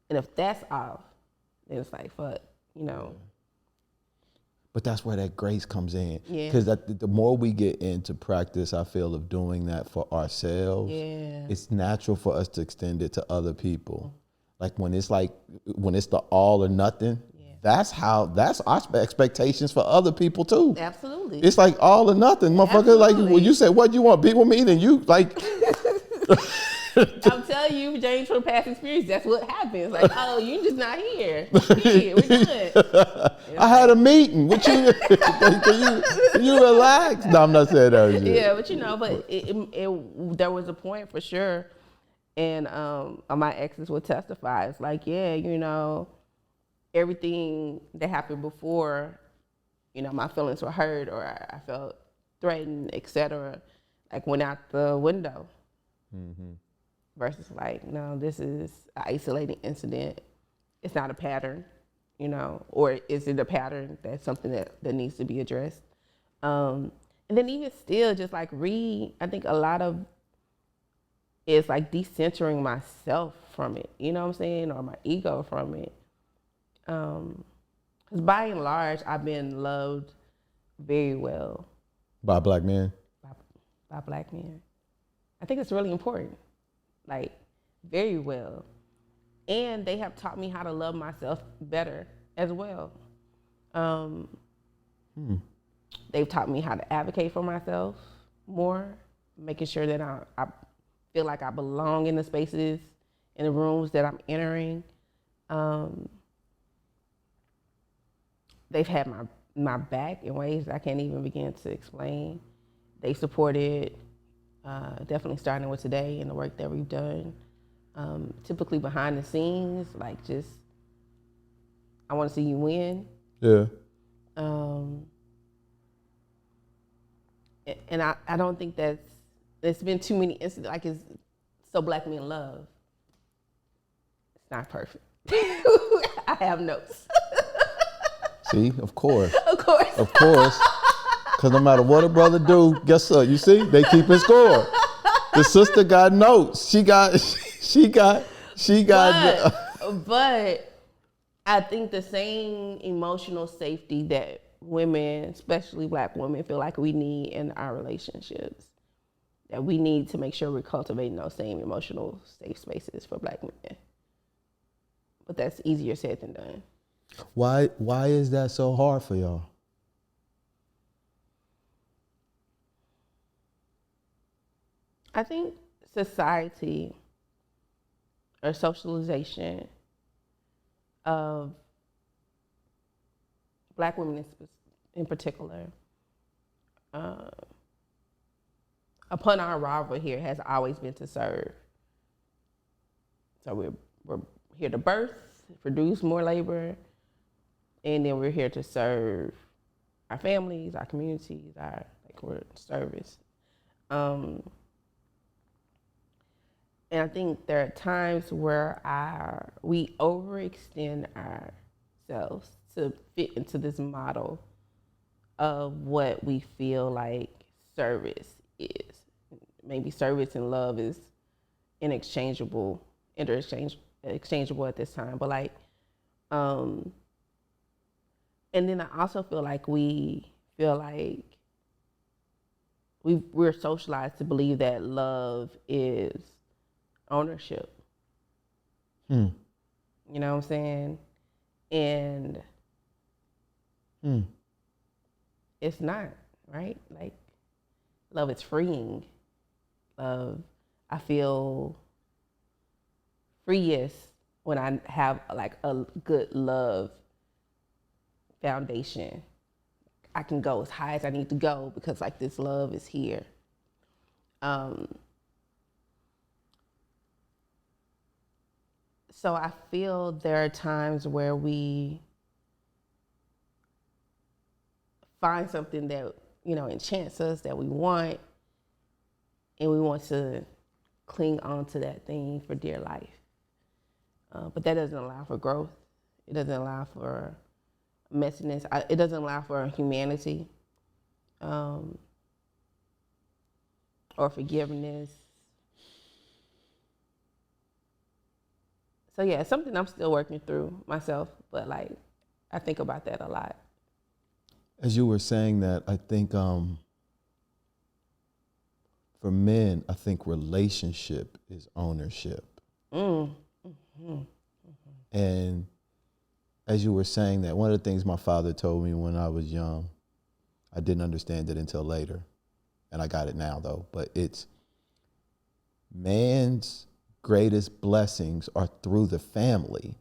And if that's off, then it's like, fuck, you know. But that's where that grace comes in. Because the more we get into practice, I feel, of doing that for ourselves, it's natural for us to extend it to other people. Like when it's the all or nothing, that's our expectations for other people too. Absolutely. It's like all or nothing, motherfucker. Absolutely. Like when you say, what you want, be with me, then you like. I'm telling you, James, from past experience, that's what happens. Like, oh, you just not here. We're good. I had a meeting. What you? Can you relax? No, I'm not saying that shit. Yeah, but you know, but there was a point for sure, and my exes would testify. It's like, yeah, you know, everything that happened before, you know, my feelings were hurt or I felt threatened, etc., like went out the window. Mm-hmm. Versus like, no, this is an isolating incident. It's not a pattern, you know, or is it a pattern that's something that needs to be addressed? And then even still, just like I think a lot of it's like decentering myself from it, you know what I'm saying? Or my ego from it. Because by and large, I've been loved very well. By Black men? By Black men. I think it's really important, like very well. And they have taught me how to love myself better as well. They've taught me how to advocate for myself more, making sure that I feel like I belong in the spaces in the rooms that I'm entering, they've had my back in ways I can't even begin to explain. They supported, definitely starting with today and the work that we've done. Typically behind the scenes, like just, I want to see you win. Yeah. And I don't think there's been too many incidents, like it's so Black Men Love. It's not perfect. I have notes. See, of course. Of course. Of course. Because no matter what a brother do, guess what? You see, they keep it score. The sister got notes. She got. But I think the same emotional safety that women, especially Black women, feel like we need in our relationships, that we need to make sure we're cultivating those same emotional safe spaces for Black women. But that's easier said than done. Why is that so hard for y'all? I think society or socialization of Black women in particular, upon our arrival here, has always been to serve. So we're here to birth, produce more labor, and then we're here to serve our families, our communities, we're in service. And I think there are times where we overextend ourselves to fit into this model of what we feel like service is. Maybe service and love is interchangeable at this time. But and then I also feel like we're socialized to believe that love is ownership. You know what I'm saying? And it's not, right? Like, love is freeing. Love, I feel freest when I have like a good love foundation. I can go as high as I need to go because like this love is here. So I feel there are times where we find something that, enchants us, that we want, and we want to cling on to that thing for dear life. But that doesn't allow for growth. It doesn't allow for messiness. It doesn't allow for humanity or forgiveness. So yeah, it's something I'm still working through myself, but I think about that a lot. As you were saying that, I think for men, I think relationship is ownership. And as you were saying that, one of the things my father told me when I was young, I didn't understand it until later, and I got it now though, but it's man's greatest blessings are through the family.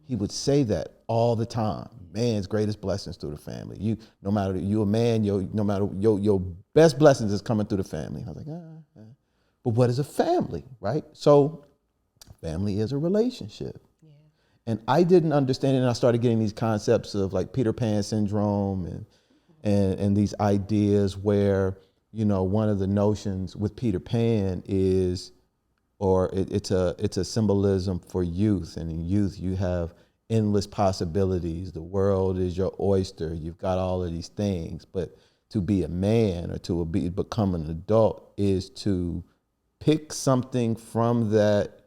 He would say that all the time. Man's greatest blessings through the family. No matter you a man, your best blessings is coming through the family. I was like, But what is a family, right? So family is a relationship. Yeah. And I didn't understand it, and I started getting these concepts of like Peter Pan syndrome and these ideas where, one of the notions with Peter Pan is, or it's a symbolism for youth. And in youth, you have endless possibilities. The world is your oyster. You've got all of these things. But to be a man or to become an adult is to pick something from that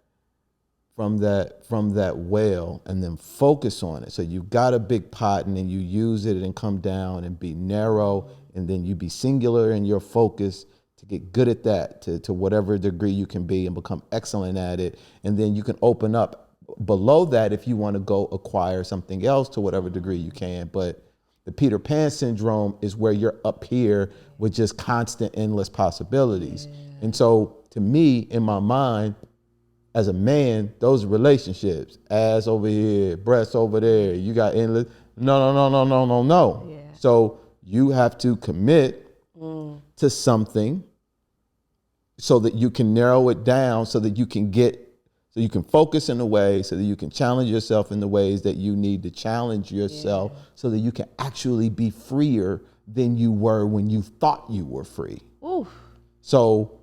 well and then focus on it. So you've got a big pot and then you use it and come down and be narrow, and then you be singular in your focus to get good at that, to whatever degree you can be and become excellent at it. And then you can open up below that if you want to go acquire something else to whatever degree you can. But the Peter Pan syndrome is where you're up here with just constant, endless possibilities. Yeah. And so to me, in my mind, as a man, those relationships, ass over here, breasts over there, you got endless. No. Yeah. So you have to commit to something so that you can narrow it down, so that you can focus in a way, so that you can challenge yourself in the ways that you need to challenge yourself, so that you can actually be freer than you were when you thought you were free. Oof. So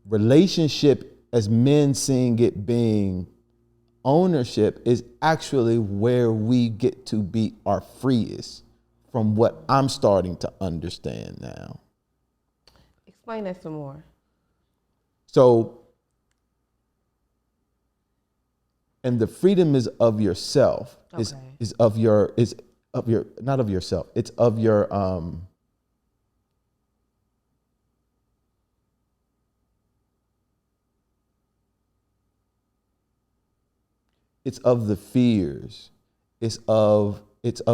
relationship, as men seeing it being ownership, is actually where we get to be our freest, from what I'm starting to understand now. Explain that some more. So, and the freedom is of yourself, is of your not of yourself, it's of your it's of the fears, it's of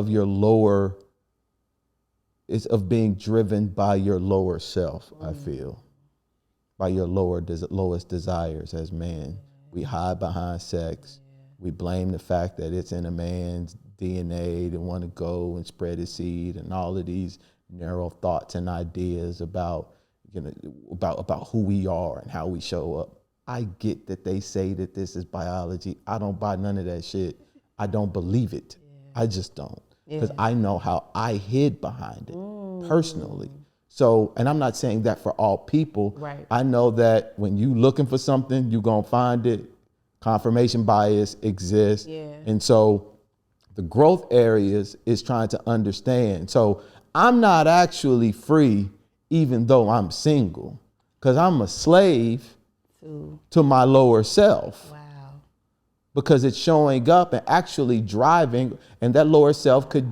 your lower, it's of being driven by your lower self. I feel by your lowest desires as men. We hide behind sex. We blame the fact that it's in a man's DNA to want to go and spread his seed, and all of these narrow thoughts and ideas about who we are and how we show up. I get that they say that this is biology. I don't buy none of that shit. I don't believe it. I just don't. Because I know how I hid behind it personally. So, and I'm not saying that for all people. Right. I know that when you looking for something, you're going to find it. Confirmation bias exists. Yeah. And so the growth areas is trying to understand. So I'm not actually free even though I'm single, because I'm a slave to my lower self. Wow. Because it's showing up and actually driving, and that lower self could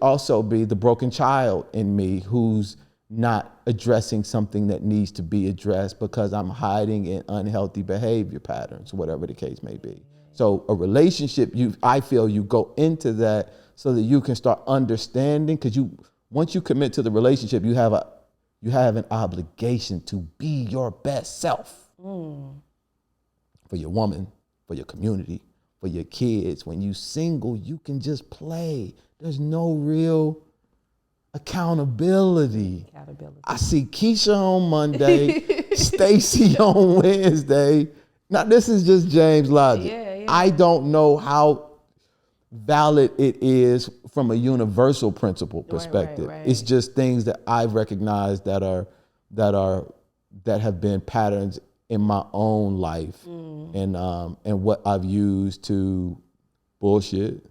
also be the broken child in me who's not addressing something that needs to be addressed because I'm hiding in unhealthy behavior patterns, whatever the case may be. So a relationship, I feel you go into that so that you can start understanding, because once you commit to the relationship, you have an obligation to be your best self. For your woman, for your community, for your kids. When you single, you can just play. There's no real accountability. I see Keisha on Monday, Stacy on Wednesday. Now, this is just James' logic. Yeah. I don't know how valid it is from a universal principle perspective. Right. It's just things that I've recognized that have been patterns in my own life, and what I've used to bullshit,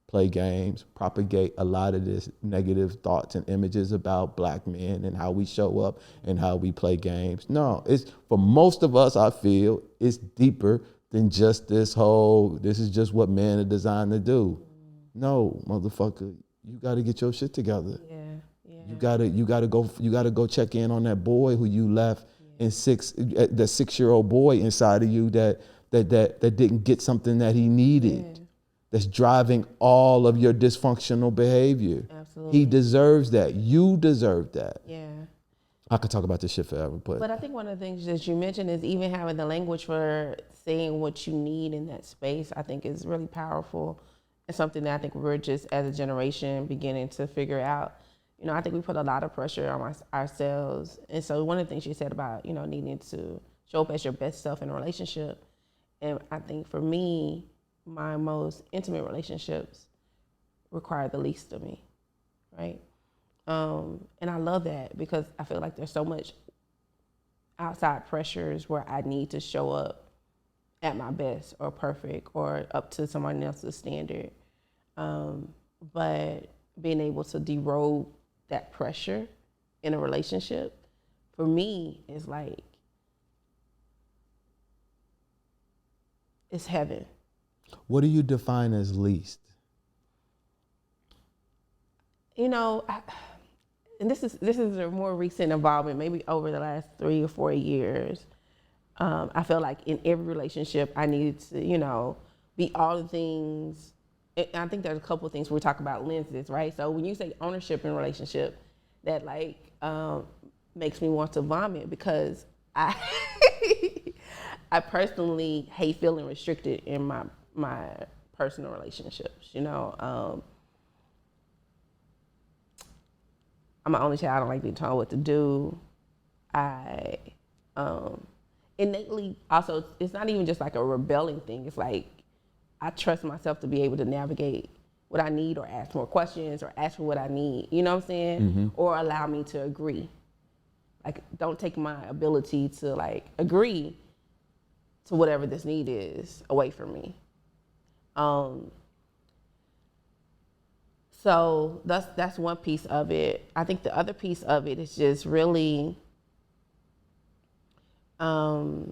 play games, propagate a lot of this negative thoughts and images about black men and how we show up and how we play games. No, it's, for most of us, I feel it's deeper than just this is just what men are designed to do. No, motherfucker, you got to get your shit together. Yeah. You gotta go check in on that boy who you left in the 6-year-old boy inside of you that didn't get something that he needed. That's driving all of your dysfunctional behavior. Absolutely. He deserves that. You deserve that. Yeah. I could talk about this shit forever, But I think one of the things that you mentioned is even having the language for saying what you need in that space, I think is really powerful. It's something that I think we're just, as a generation, beginning to figure out. You know, I think we put a lot of pressure on ourselves. And so one of the things you said about, needing to show up as your best self in a relationship. And I think for me, my most intimate relationships require the least of me, right? And I love that because I feel like there's so much outside pressures where I need to show up at my best or perfect or up to someone else's standard. But being able to derode that pressure in a relationship, for me, is like, it's heaven. What do you define as least? And this is a more recent involvement, maybe over the last 3 or 4 years. I feel like in every relationship, I needed to, be all the things. And I think there's a couple of things we talk about lenses, right? So when you say ownership in a relationship, that makes me want to vomit, because I I personally hate feeling restricted in my personal relationships. You know, I'm an only child. I don't like being told what to do. I innately also, it's not even just like a rebelling thing. It's like I trust myself to be able to navigate what I need or ask more questions or ask for what I need. You know what I'm saying? Mm-hmm. Or allow me to agree. Like, don't take my ability to like agree to whatever this need is away from me. So that's one piece of it. I think the other piece of it is just really, I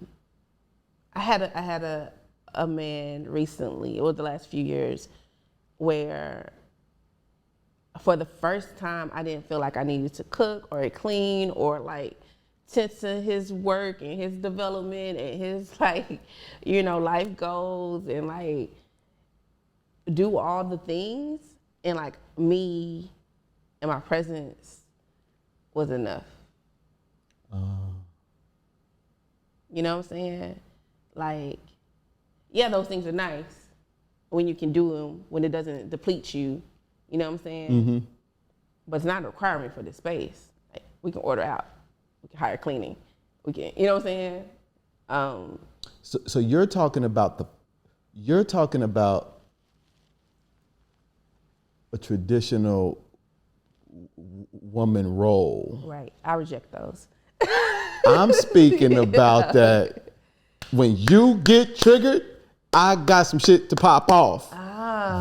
had a man recently, or the last few years, where for the first time I didn't feel like I needed to cook or clean or like tend to his work and his development and his like, you know, life goals and like do all the things, and like me and my presence was enough. You know what I'm saying? Like, yeah, those things are nice when you can do them, when it doesn't deplete you. You know what I'm saying? Mm-hmm. But it's not a requirement for this space. Like, we can order out. We can hire cleaning. We can, you know what I'm saying? So you're talking about a traditional woman role. Right. I reject those. I'm speaking about that when you get triggered, I got some shit to pop off.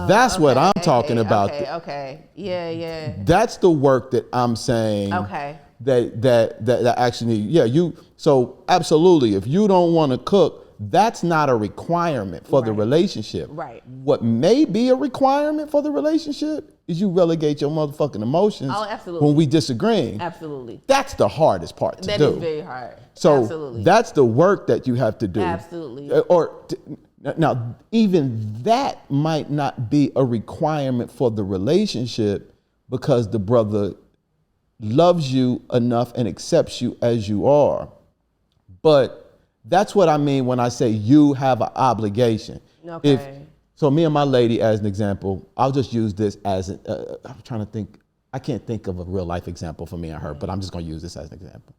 That's what I'm talking about. Okay. Yeah. That's the work that I'm saying. Okay. That actually, so absolutely, if you don't want to cook, that's not a requirement for the relationship. Right. What may be a requirement for the relationship is you relegate your motherfucking emotions when we disagreeing. Absolutely. That's the hardest part to do. That is very hard. So absolutely. That's the work that you have to do. Absolutely. Now, even that might not be a requirement for the relationship because the brother loves you enough and accepts you as you are. But that's what I mean when I say you have an obligation. Okay. So me and my lady, as an example, I'll just use this as I'm trying to think. I can't think of a real life example for me and her, but I'm just going to use this as an example.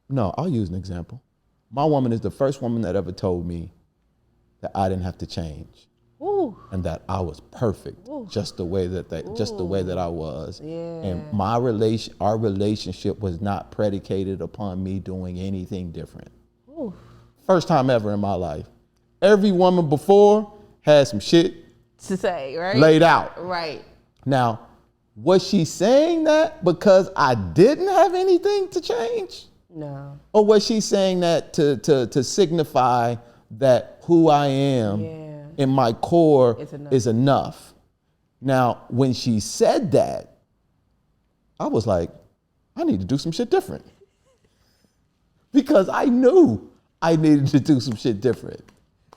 No, I'll use an example. My woman is the first woman that ever told me that I didn't have to change. Ooh. And that I was perfect, just the way that I was. Yeah. And our relationship was not predicated upon me doing anything different. Ooh. First time ever in my life. Every woman before had some shit to say, right? Laid out. Right. Now, was she saying that because I didn't have anything to change? No. Or was she saying that to signify that who I am in my core is enough? Now, when she said that, I was like, I need to do some shit different. Because I knew I needed to do some shit different.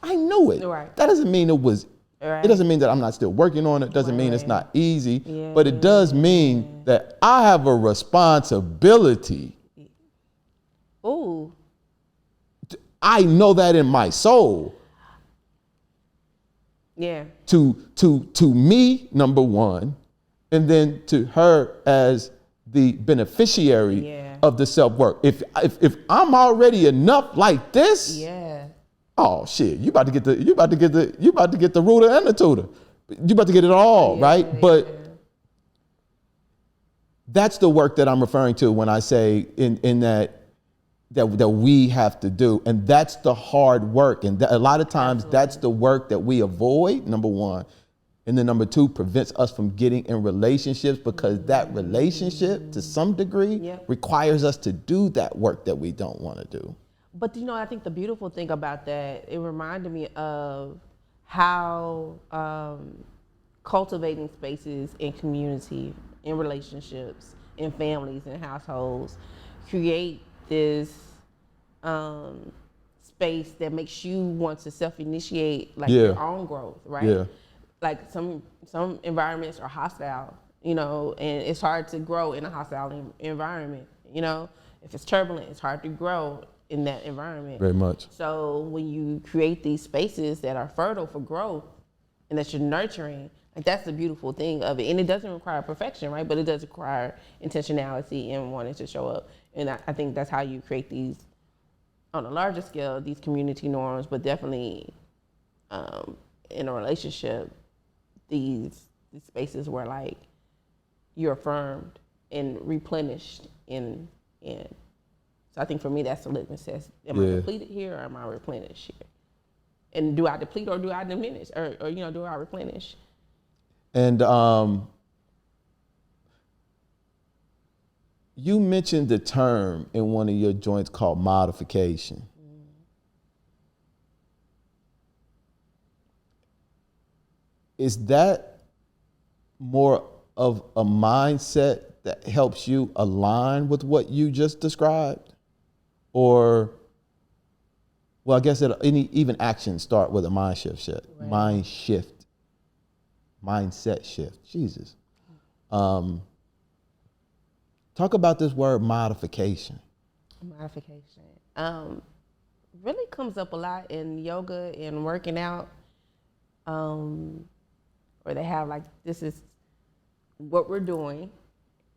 I knew it. Right. That doesn't mean it was, right. It doesn't mean that I'm not still working on it. Doesn't mean it's not easy. But it does mean that I have a responsibility. Ooh. I know that in my soul. Yeah. To me, number one, and then to her as the beneficiary of the self-work. If I'm already enough like this, oh shit, you about to get the rooter and the tutor. You about to get it all, right? But that's the work that I'm referring to when I say in that we have to do. And that's the hard work. And a lot of times that's the work that we avoid, number one. And then number two, prevents us from getting in relationships because that relationship to some degree requires us to do that work that we don't want to do. But you know, I think the beautiful thing about that, it reminded me of how cultivating spaces in community, in relationships, in families, in households, create this space that makes you want to self-initiate like your own growth, right? Yeah. Like some environments are hostile you know, and it's hard to grow in a hostile environment, you know. If it's turbulent, it's hard to grow in that environment. Very much. So when you create these spaces that are fertile for growth and that you're nurturing, like that's the beautiful thing of it. And it doesn't require perfection, right? But it does require intentionality and wanting to show up. And I think that's how you create these, on a larger scale, these community norms, but definitely in a relationship, these spaces where like you're affirmed and replenished so I think for me that's the litmus test. Am I depleted here or am I replenished here? And do I deplete or do I diminish or you know, do I replenish? And you mentioned the term in one of your joints called modification. Is that more of a mindset that helps you align with what you just described? Or, well, I guess even actions start with a mindset shift. Mindset shift. Jesus. Talk about this word modification. Modification. Really comes up a lot in yoga and working out. Where they have like, this is what we're doing,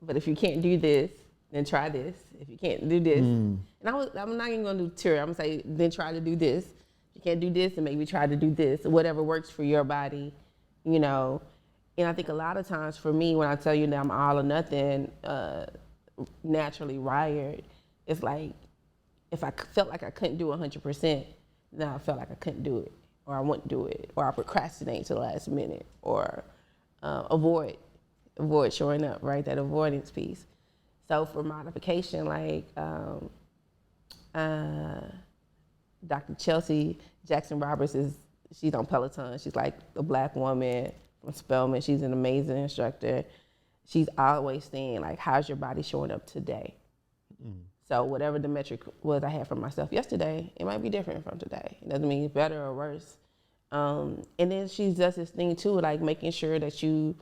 but if you can't do this, then try this. If you can't do this, and I'm not even gonna do theory. I'm gonna say, then try to do this. If you can't do this, then maybe try to do this. Whatever works for your body, you know. And I think a lot of times for me, when I tell you that I'm all or nothing, naturally wired, it's like if I felt like I couldn't do 100%, then I felt like I couldn't do it, or I wouldn't do it, or I procrastinate to the last minute, or avoid showing up, right? That avoidance piece. So for modification, like Dr. Chelsea Jackson Roberts she's on Peloton. She's like a Black woman from Spelman. She's an amazing instructor. She's always saying like, how's your body showing up today? So whatever the metric was I had for myself yesterday, it might be different from today. It doesn't mean it's better or worse. And then she does this thing too, like making sure that you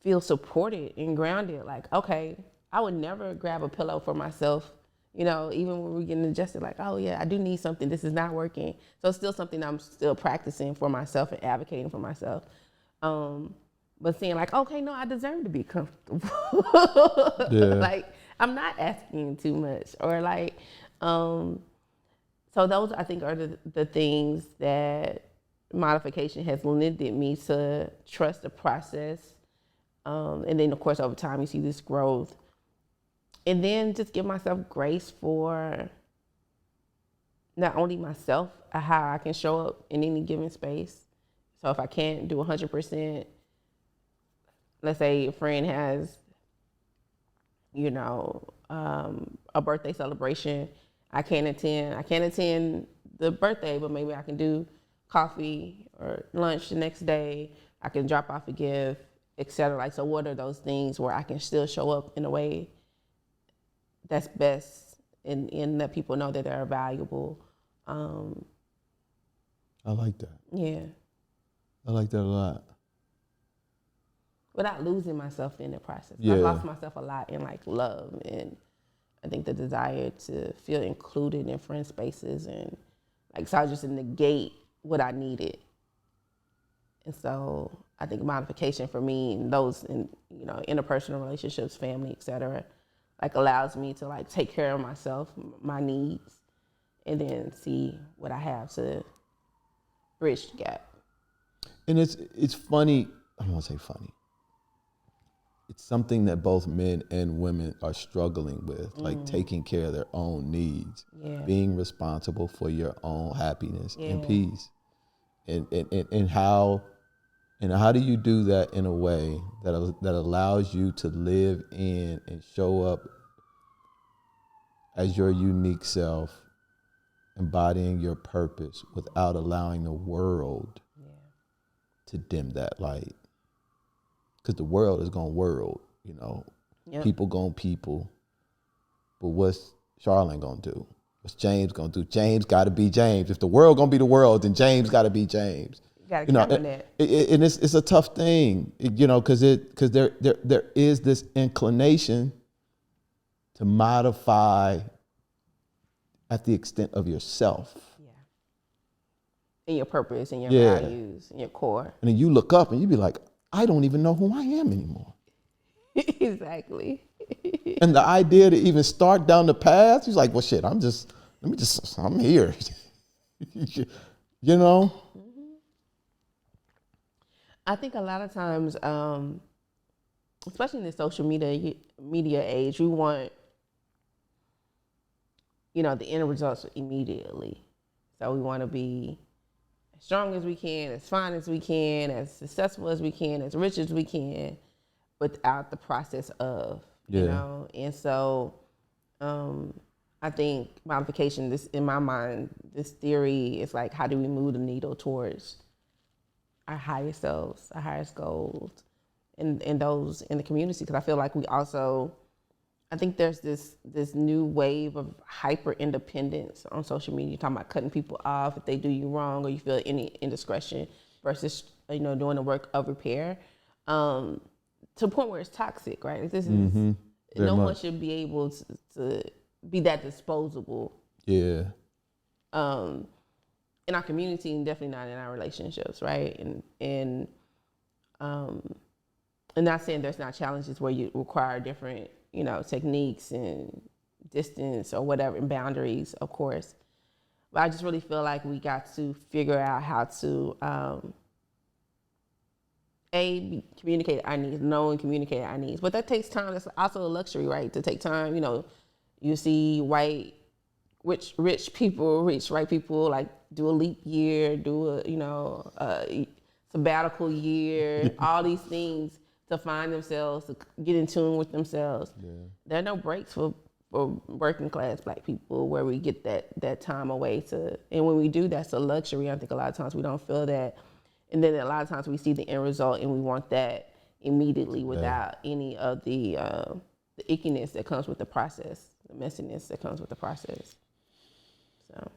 feel supported and grounded. Like, okay, I would never grab a pillow for myself, you know, even when we're getting adjusted, like, oh yeah, I do need something, this is not working. So it's still something I'm still practicing for myself and advocating for myself. But saying like, okay, no, I deserve to be comfortable. Like, I'm not asking too much, or like, so those I think are the things that modification has lended me to trust the process. And then of course over time you see this growth, and then just give myself grace for not only myself, how I can show up in any given space. So if I can't do 100%, let's say a friend has, you know, a birthday celebration, I can't attend the birthday, but maybe I can do coffee or lunch the next day. I can drop off a gift, etc. Like, so what are those things where I can still show up in a way that's best and let people know that they're valuable? I like that. Yeah. I like that a lot. Without losing myself in the process. Yeah. I've lost myself a lot in like love, and I think the desire to feel included in friend spaces, and like, so I just negate what I needed. And so I think modification for me, and those in, you know, interpersonal relationships, family, etc., like allows me to like take care of myself, my needs, and then see what I have to bridge the gap. And it's funny, I don't want to say funny. It's something that both men and women are struggling with, like taking care of their own needs, being responsible for your own happiness and peace. And how do you do that in a way that allows you to live in and show up as your unique self, embodying your purpose without allowing the world to dim that light? Because the world is going world, you know. People going people. But what's Charlyn going to do? What's James going to do? James got to be James. If the world going to be the world, then James got to be James. Gotta you know, count on that. and it's a tough thing, you know, because there is this inclination to modify at the extent of yourself. Yeah. And your purpose and your Yeah. values and your core. And then you look up and you be like, I don't even know who I am anymore. Exactly. And the idea to even start down the path, he's like, well, shit, I'm here. You know? I think a lot of times, especially in the social media age, we want, you know, the end results immediately. So we want to be as strong as we can, as fine as we can, as successful as we can, as rich as we can, without the process of, you know. And so I think modification, this in my mind, this theory is like, how do we move the needle towards our highest selves, our highest goals, and those in the community? Because I feel like we also, I think there's this new wave of hyper independence on social media. You're talking about cutting people off if they do you wrong or you feel any indiscretion, versus, you know, doing the work of repair, to the point where it's toxic, right? Like, this is no one should be able to be that disposable. Yeah. In our community, and definitely not in our relationships, right? And not saying there's not challenges where you require different, you know, techniques and distance or whatever, and boundaries, of course. But I just really feel like we got to figure out how to communicate our needs, know and communicate our needs. But that takes time. That's also a luxury, right? To take time. You know, you see rich white people like do a leap year, do a, you know, sabbatical year, all these things to find themselves, to get in tune with themselves. Yeah. There are no breaks for working class Black people where we get that time away to, and when we do, that's a luxury. I think a lot of times we don't feel that. And then a lot of times we see the end result and we want that immediately without any of the ickiness that comes with the process, the messiness that comes with the process. So.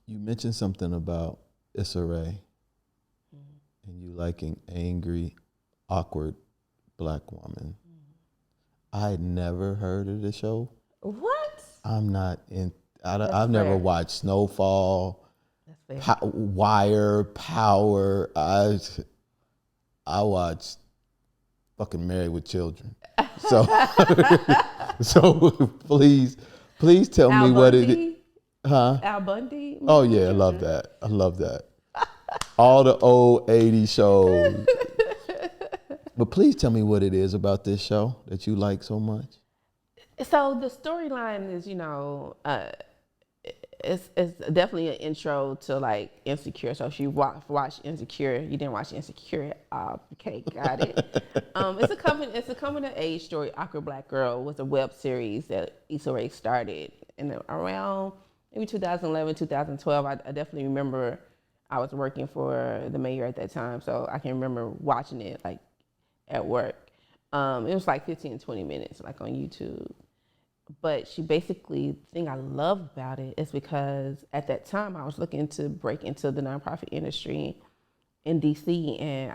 You mentioned something about Issa Rae and you liking angry, awkward Black woman. I had never heard of the show. What? I'm not in. I've never watched Snowfall, That's fair. Wire, Power. I watched fucking Married with Children. So, so please tell me what it is. Huh? Al Bundy? Oh yeah, I love that. All the old 80s shows. But please tell me what it is about this show that you like so much. So the storyline is, you know, it's definitely an intro to like Insecure. So if you watch Insecure, you didn't watch Insecure, okay, got it. It's a coming of age story. Awkward Black Girl was a web series that Issa Rae started in around maybe 2011, 2012. I definitely remember I was working for the mayor at that time, so I can remember watching it like at work. It was like 15, 20 minutes, like on YouTube. But she basically, the thing I love about it is because at that time I was looking to break into the nonprofit industry in DC, and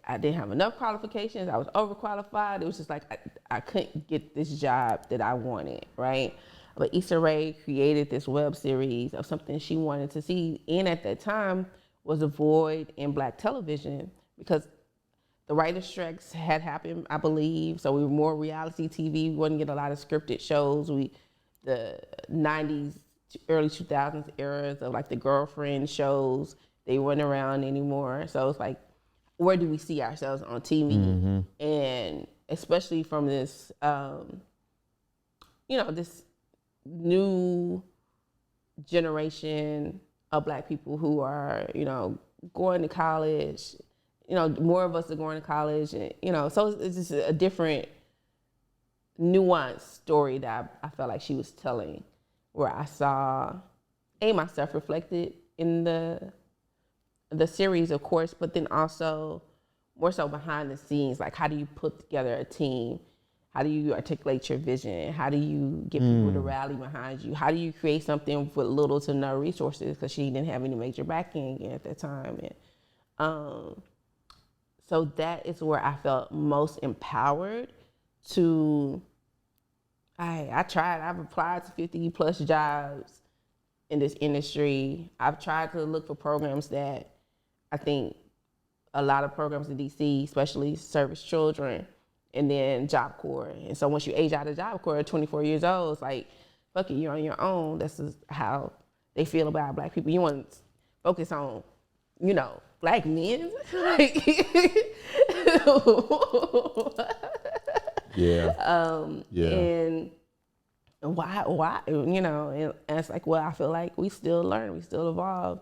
I didn't have enough qualifications. I was overqualified. It was just like I couldn't get this job that I wanted, right? But Issa Rae created this web series of something she wanted to see, and at that time was a void in Black television because the writer's strikes had happened, I believe, so we were more reality TV. We wouldn't get a lot of scripted shows. The 90s, early 2000s eras of like the girlfriend shows, they weren't around anymore. So it's like, where do we see ourselves on TV? Mm-hmm. And especially from this, this new generation of Black people who are, going to college. More of us are going to college, and, so it's just a different, nuanced story that I felt like she was telling, where I saw, myself reflected in the series, of course, but then also more so behind the scenes, like how do you put together a team How do you articulate your vision? How do you get people to rally behind you? How do you create something with little to no resources? Because she didn't have any major backing at that time. And so that is where I felt most empowered to, I've applied to 50 plus jobs in this industry. I've tried to look for programs that I think a lot of programs in DC, especially service children, and then Job Corps. And so once you age out of Job Corps at 24 years old, it's like, fuck it, you're on your own. This is how they feel about Black people. You want to focus on, you know, Black men. And why, you know, and it's like, well, I feel like we still learn, we still evolve.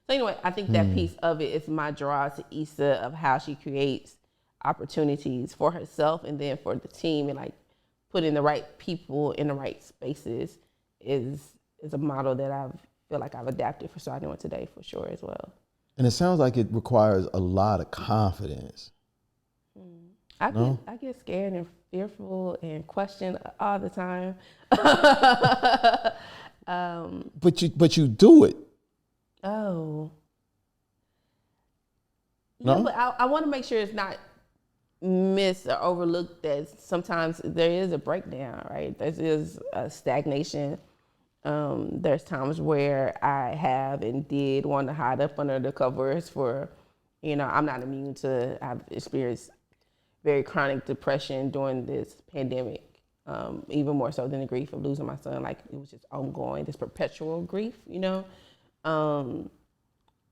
So anyway, I think that piece of it is my draw to Issa of how she creates opportunities for herself and then for the team, and like putting the right people in the right spaces is a model that I feel like I've adapted for Starting With Today for sure as well. And it sounds like it requires a lot of confidence. I get scared and fearful and question all the time. But you do it. Oh. No? Yeah, but I want to make sure it's not missed or overlooked that sometimes there is a breakdown, right? There is a stagnation. There's times where I have and did want to hide up under the covers for, you know, I'm not immune to, I've experienced very chronic depression during this pandemic, even more so than the grief of losing my son. Like, it was just ongoing, this perpetual grief, you know?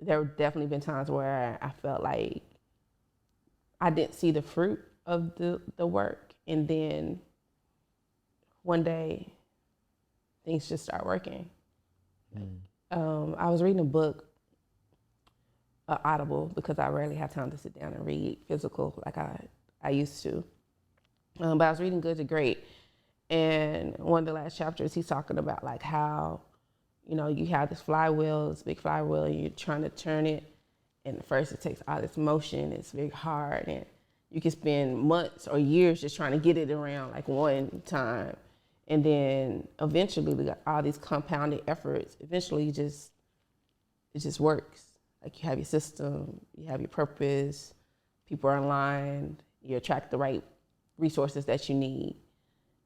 There have definitely been times where I felt like I didn't see the fruit of the work. And then one day, things just start working. I was reading a book, Audible, because I rarely have time to sit down and read physical like I used to. But I was reading Good to Great. And one of the last chapters, he's talking about like how, you know, you have this flywheel, this big flywheel, and you're trying to turn it. And at first it takes all this motion, it's very hard. And you can spend months or years just trying to get it around like one time. And then eventually, we got all these compounded efforts. Eventually, it just works. Like, you have your system, you have your purpose, people are aligned, you attract the right resources that you need.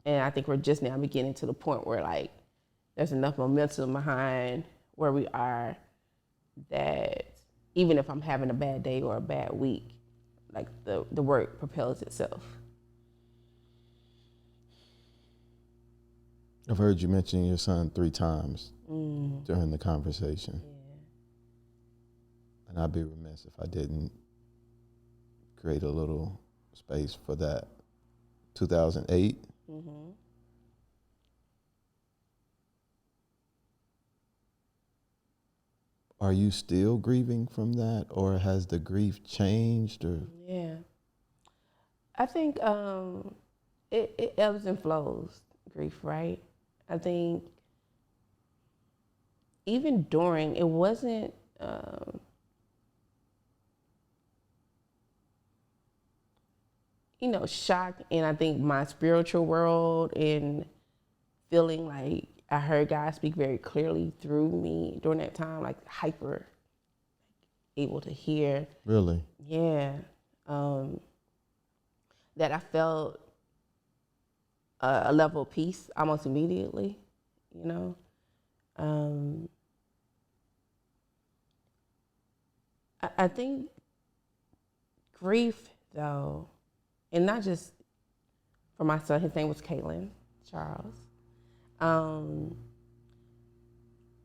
And I think we're just now beginning to the point where like there's enough momentum behind where we are that even if I'm having a bad day or a bad week, like the work propels itself. I've heard you mention your son 3 times during the conversation. Yeah. And I'd be remiss if I didn't create a little space for that. 2008. Are you still grieving from that, or has the grief changed? Or Yeah. I think it ebbs and flows, grief, right? I think even during, it wasn't, you know, shock in, I think, my spiritual world and feeling like I heard God speak very clearly through me during that time, like hyper able to hear. really? Yeah. That I felt a level of peace almost immediately, you know. I think grief, though, and not just for my son, his name was Charlyn Charles.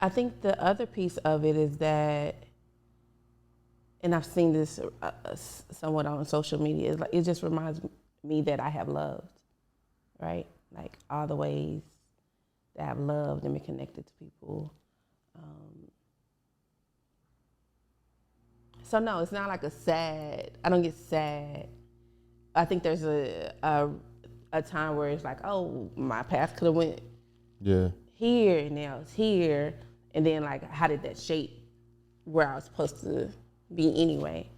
I think the other piece of it is that, and I've seen this somewhat on social media, is like, it just reminds me that I have loved, right? Like all the ways that I've loved and been connected to people. So no, it's not like I don't get sad. I think there's a time where it's like, oh, my path could have went here and now it's here. And then like, how did that shape where I was supposed to be anyway?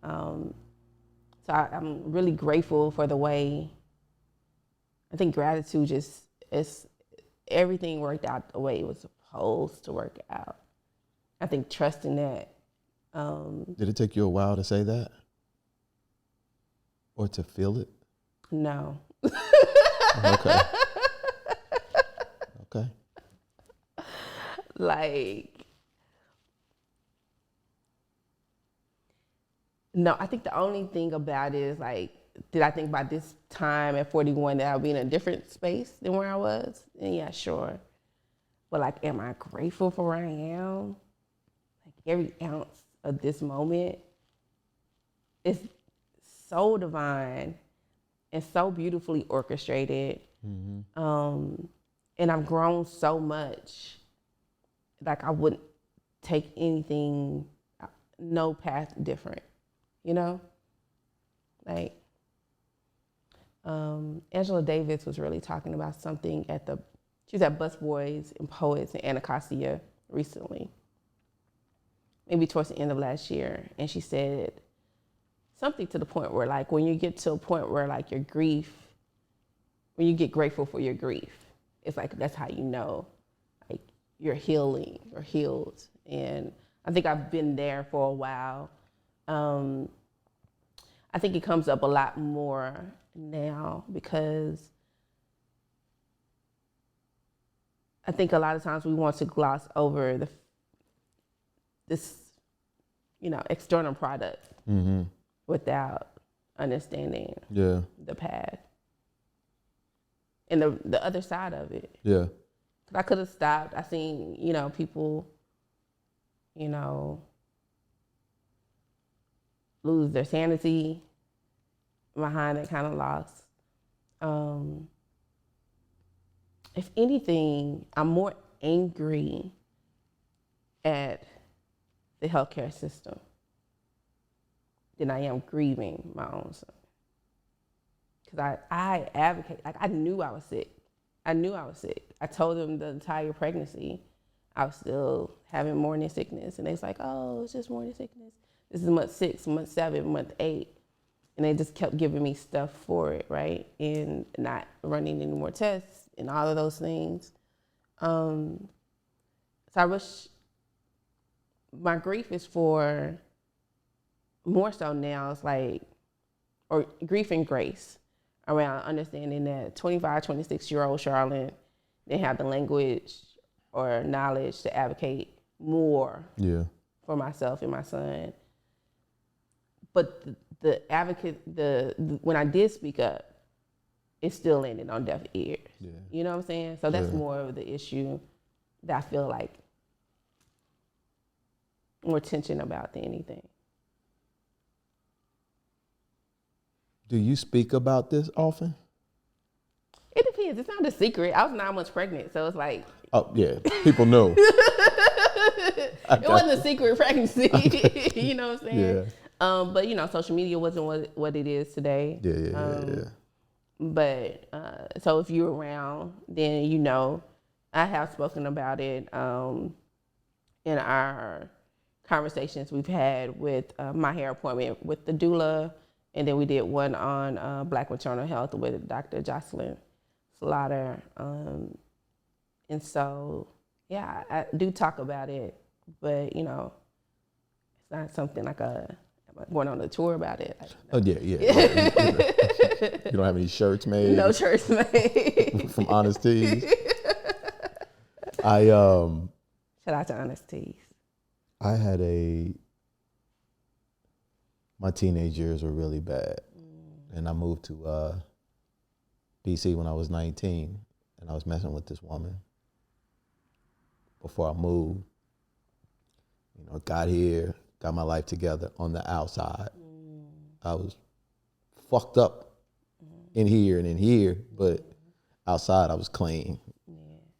So I'm really grateful for the way I think gratitude it's everything worked out the way it was supposed to work out. I think trusting that. Did it take you a while to say that? Or to feel it? No. Okay. Okay. Like, no, I think the only thing about it is like, did I think by this time at 41 that I would be in a different space than where I was? And yeah, sure. But like, am I grateful for where I am? Like every ounce of this moment is so divine and so beautifully orchestrated. And I've grown so much. Like I wouldn't take anything, no path different, you know? Like, Angela Davis was really talking about something she was at Busboys and Poets in Anacostia recently, maybe towards the end of last year. And she said something to the point where like, when you get to a point where like your grief, when you get grateful for your grief, it's like, that's how you know, like you're healing or healed. And I think I've been there for a while. I think it comes up a lot more now because I think a lot of times we want to gloss over this, external product without understanding the path and the other side of it. Yeah. 'Cause I could have stopped. I seen, people, lose their sanity behind that kind of loss. If anything, I'm more angry at the healthcare system than I am grieving my own son. Because I advocate, like I knew I was sick. I told them the entire pregnancy I was still having morning sickness. And they was like, oh, it's just morning sickness. This is month 6, month 7, month 8. And they just kept giving me stuff for it, right? And not running any more tests and all of those things. So I wish my grief is for more so now, it's like, or grief and grace around understanding that 25, 26-year-old Charlyn didn't have the language or knowledge to advocate more for myself and my son. But the advocate, when I did speak up, it still landed on deaf ears. Yeah. You know what I'm saying? So that's more of the issue that I feel like more tension about than anything. Do you speak about this often? It depends. It's not a secret. I was 9 months pregnant, so it's like. Oh yeah, people know. It wasn't a secret pregnancy. You know what I'm saying? Yeah. But social media wasn't what it is today. Yeah. But so if you're around, then I have spoken about it in our conversations we've had with my hair appointment with the doula, and then we did one on Black maternal health with Dr. Jocelyn Slaughter. And so, yeah, I do talk about it, but it's not something like going on a tour about it. Oh yeah. You don't have any shirts made? No shirts made. From Honest Tees? Shout out to Honest Tees. I had my teenage years were really bad. And I moved to DC when I was 19, and I was messing with this woman. Before I moved, got here, got my life together on the outside. I was fucked up in here and in here, but outside I was clean.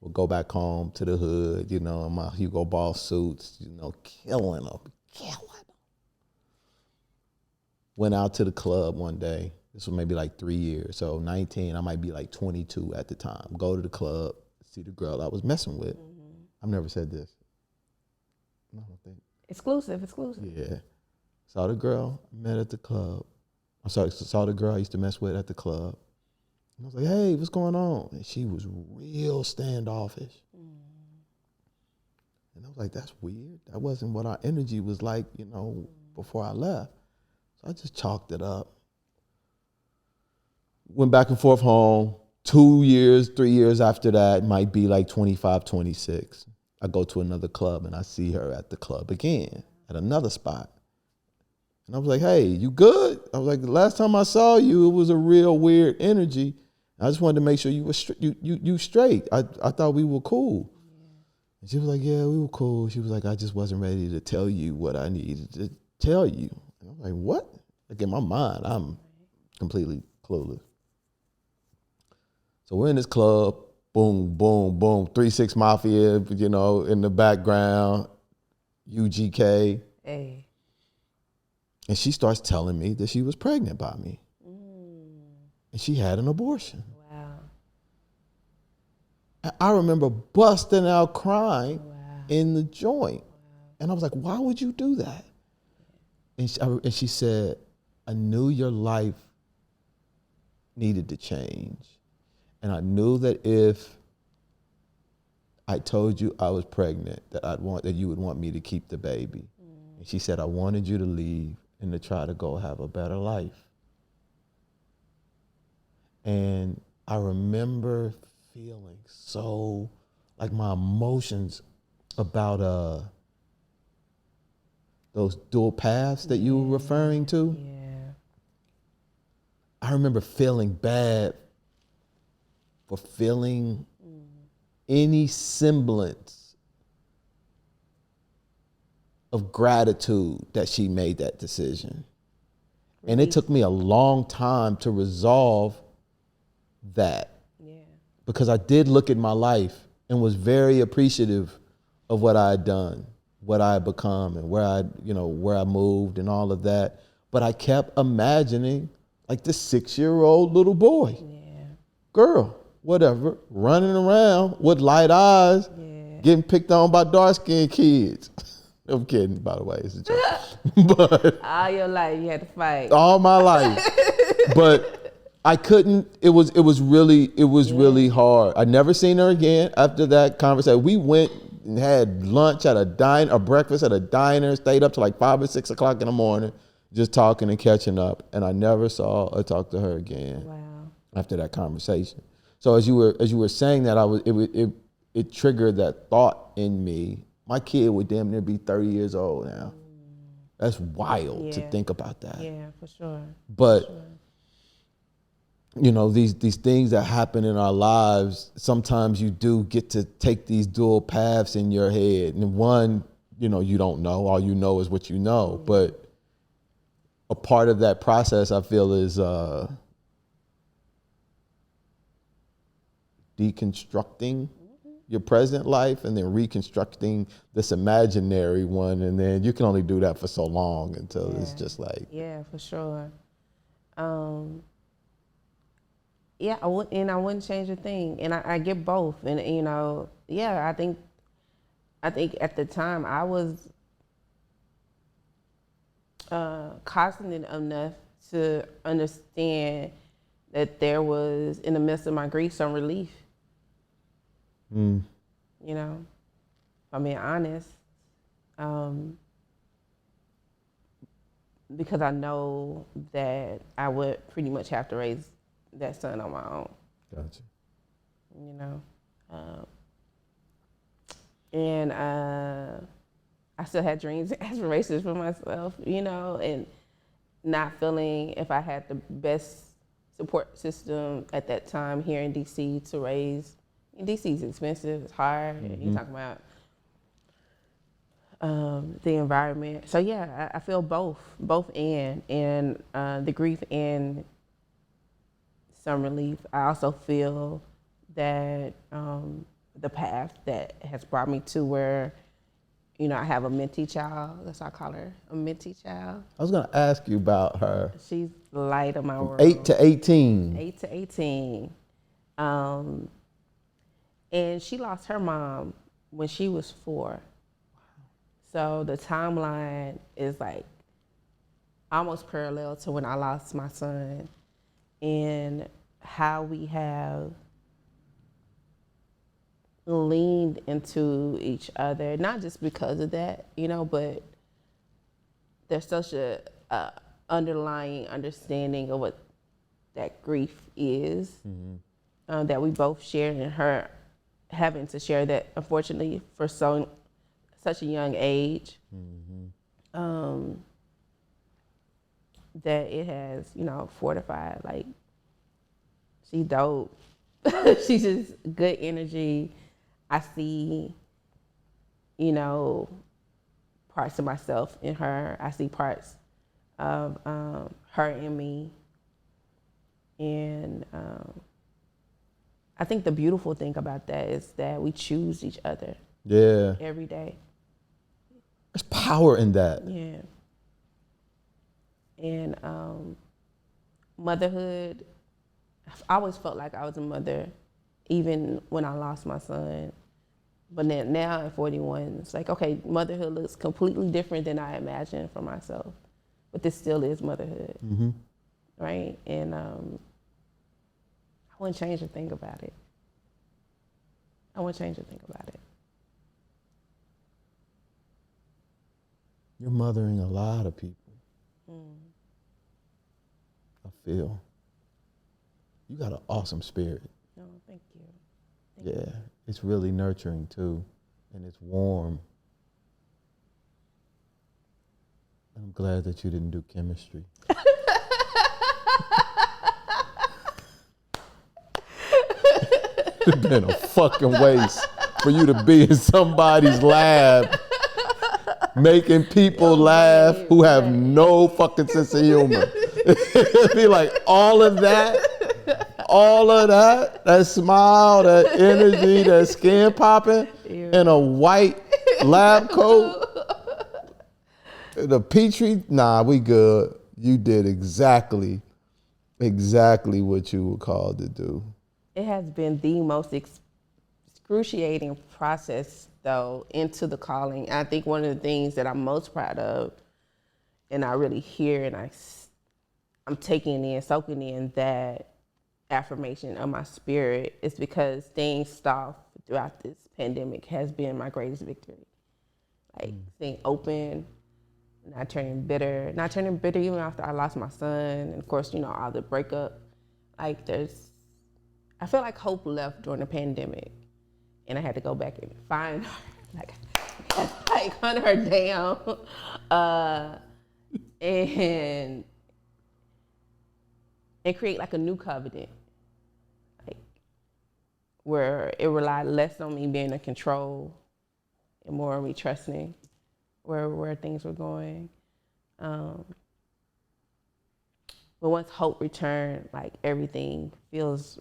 We'll go back home to the hood, in my Hugo Boss suits, killing them. Went out to the club one day. This was maybe like 3 years. So 19, I might be like 22 at the time. Go to the club, see the girl I was messing with. I've never said this. I don't think. Exclusive. Yeah. Saw the girl I met at the club. Saw the girl I used to mess with at the club. And I was like, hey, what's going on? And she was real standoffish. And I was like, that's weird. That wasn't what our energy was like, before I left. So I just chalked it up. Went back and forth home. 2 years, 3 years after that, might be like 25, 26. I go to another club and I see her at the club again, at another spot. And I was like, hey, you good? I was like, the last time I saw you, it was a real weird energy. I just wanted to make sure you were you straight. I thought we were cool. And she was like, yeah, we were cool. She was like, I just wasn't ready to tell you what I needed to tell you. And I'm like, what? Like in my mind, I'm completely clueless. So we're in this club, boom, boom, boom, 3-6 Mafia, in the background, UGK. Hey. And she starts telling me that she was pregnant by me. And she had an abortion. Wow. I remember busting out crying Wow. in the joint. Wow. And I was like, why would you do that? And she said, I knew your life needed to change. And I knew that if I told you I was pregnant, that you would want me to keep the baby. And she said, I wanted you to leave and to try to go have a better life. And I remember feeling so, like my emotions about those dual paths that you were referring to. Yeah. I remember feeling bad for feeling any semblance of gratitude that she made that decision. And it took me a long time to resolve that. Yeah. Because I did look at my life and was very appreciative of what I had done, what I had become, and where I moved and all of that. But I kept imagining like this 6-year-old little boy, girl, whatever, running around with light eyes, getting picked on by dark-skinned kids. I'm kidding, by the way, it's a joke. But all your life you had to fight. All my life. But I couldn't, it was really hard. I never seen her again after that conversation. We went and had lunch at a breakfast at a diner, stayed up to like 5 or 6 o'clock in the morning, just talking and catching up. And I never saw or talked to her again. Wow. After that conversation. So as you were saying that, it triggered that thought in me. My kid would damn near be 30 years old now. That's wild to think about that. Yeah, for sure. But these things that happen in our lives, sometimes you do get to take these dual paths in your head. And one, you don't know. All you know is what you know. But a part of that process, I feel, is deconstructing your present life and then reconstructing this imaginary one. And then you can only do that for so long until it's just like. Yeah, for sure. Yeah, I wouldn't change a thing. And I get both. And, I think at the time I was confident enough to understand that there was, in the midst of my grief, some relief. If I'm being honest. Because I know that I would pretty much have to raise that son on my own. Gotcha. And I still had dreams and aspirations for myself, and not feeling if I had the best support system at that time here in DC to raise. DC is expensive, it's hard, and you're talking about the environment. So yeah, I feel both and the grief and some relief. I also feel that the path that has brought me to where, I have a mentee child. That's what I call her, a mentee child. I was gonna ask you about her. She's the light of my world. 8 to 18. 8 to 18. And she lost her mom when she was 4. So the timeline is like almost parallel to when I lost my son. And how we have leaned into each other, not just because of that, but there's such a underlying understanding of what that grief is, that we both shared, and her having to share that, unfortunately, for such a young age, that it has, fortified. Like, she's dope. She's just good energy. I see, parts of myself in her. I see parts of her in me. And I think the beautiful thing about that is that we choose each other. Yeah. Every day. There's power in that. Yeah. And motherhood, I've always felt like I was a mother, even when I lost my son. But then now at 41, it's like, okay, motherhood looks completely different than I imagined for myself. But this still is motherhood, right? And I wouldn't change a thing about it. I wouldn't change a thing about it. You're mothering a lot of people. I feel. You got an awesome spirit. Oh, thank you. Yeah, it's really nurturing too, and it's warm. I'm glad that you didn't do chemistry. It'd been a fucking waste for you to be in somebody's lab making people laugh who have no fucking sense of humor. It'd be like all of that, that smile, that energy, that skin popping in a white lab coat. The Petrie, nah, we good. You did exactly what you were called to do. It has been the most excruciating process, though, into the calling. I think one of the things that I'm most proud of, and I really hear and I'm taking in, soaking in that affirmation of my spirit, is because staying soft throughout this pandemic has been my greatest victory. Like, staying open, not turning bitter even after I lost my son, and of course, all the breakup. Like, I feel like hope left during the pandemic, and I had to go back and find her, like hunt her down, and create like a new covenant, like where it relied less on me being in control and more on me trusting where things were going. But once hope returned, like, everything feels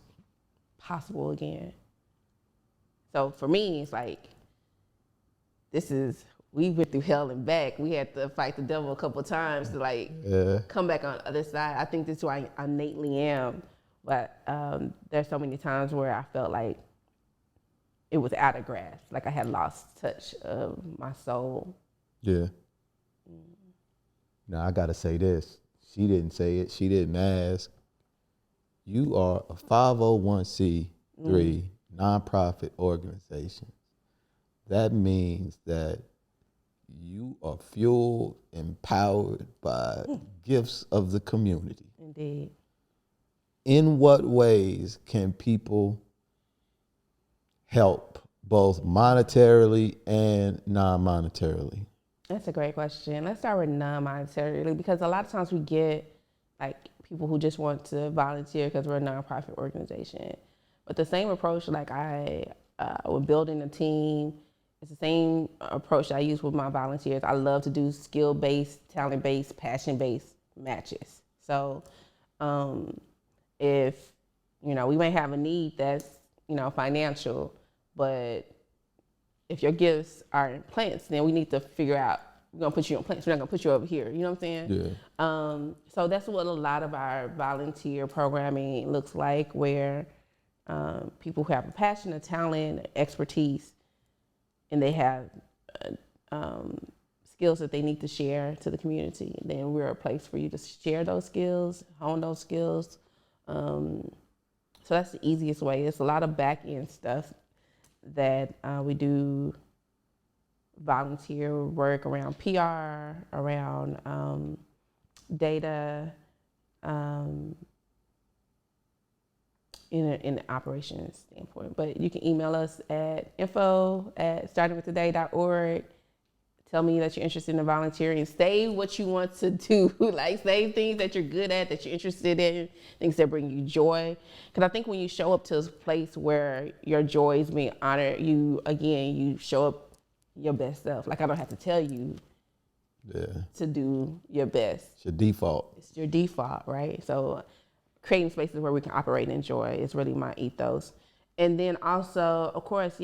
possible again. So for me, it's like, we went through hell and back. We had to fight the devil a couple of times to come back on the other side. I think this is who I innately am. But there's so many times where I felt like it was out of grasp, like I had lost touch of my soul. Yeah. Now I gotta say this. She didn't say it. She didn't ask. You are a 501c3 nonprofit organization. That means that you are fueled, empowered by gifts of the community. Indeed. In what ways can people help, both monetarily and non-monetarily? That's a great question. Let's start with non-monetarily, because a lot of times we get like people who just want to volunteer because we're a nonprofit organization. But the same approach, like with building a team, it's the same approach I use with my volunteers. I love to do skill-based, talent-based, passion-based matches. So if, we may have a need that's, financial, but if your gifts are in plants, then we need to figure out, we're gonna put you in plants, we're not gonna put you over here, you know what I'm saying? Yeah. So that's what a lot of our volunteer programming looks like, where people who have a passion, a talent, expertise, and they have skills that they need to share to the community. And then we're a place for you to share those skills, hone those skills, So that's the easiest way. It's a lot of back end stuff that we do, volunteer work around PR, around data, in an operations standpoint. But you can email us at info@startingwithtoday.org. Tell me that you're interested in volunteering. Say what you want to do. Like, say things that you're good at, that you're interested in, things that bring you joy. Because I think when you show up to a place where your joy is being honored, you show up your best self. Like, I don't have to tell you to do your best. It's your default. It's your default, right? So creating spaces where we can operate in joy is really my ethos. And then also, of course,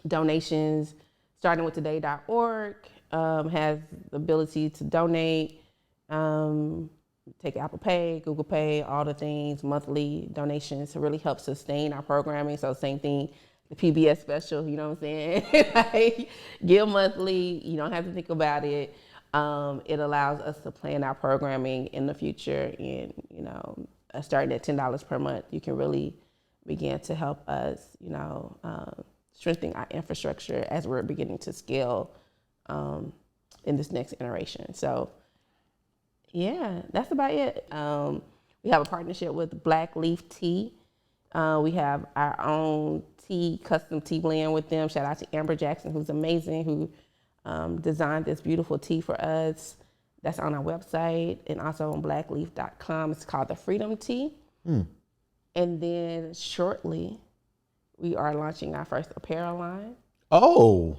donations. Startingwithtoday.org has the ability to donate, take Apple Pay, Google Pay, all the things, monthly donations to really help sustain our programming. So same thing, the PBS special, you know what I'm saying? Like, give monthly, you don't have to think about it. It allows us to plan our programming in the future, and starting at $10 per month, you can really begin to help us, strengthening our infrastructure as we're beginning to scale in this next iteration. So, that's about it. We have a partnership with Black Leaf Tea. We have our own custom tea blend with them. Shout out to Amber Jackson, who's amazing, who designed this beautiful tea for us. That's on our website and also on blackleaf.com. It's called the Freedom Tea. And then shortly, we are launching our first apparel line. Oh.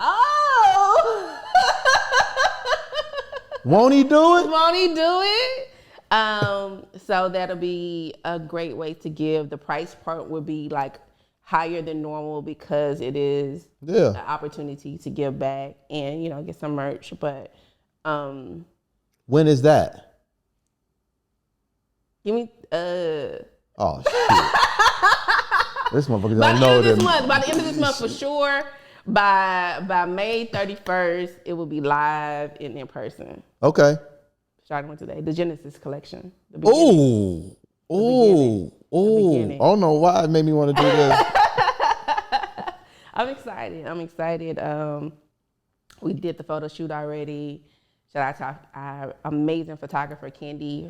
Won't he do it? Won't he do it? So that'll be a great way to give. The price part would be like higher than normal because it is an opportunity to give back and, get some merch. But when is that? Give me oh shit. This motherfucker don't know them. By the end of this month for sure. By May 31st, it will be live and in person. Okay. Starting with today, the Genesis collection. Oh, I don't know why it made me want to do this. I'm excited. We did the photo shoot already. Shout out to our amazing photographer, Candy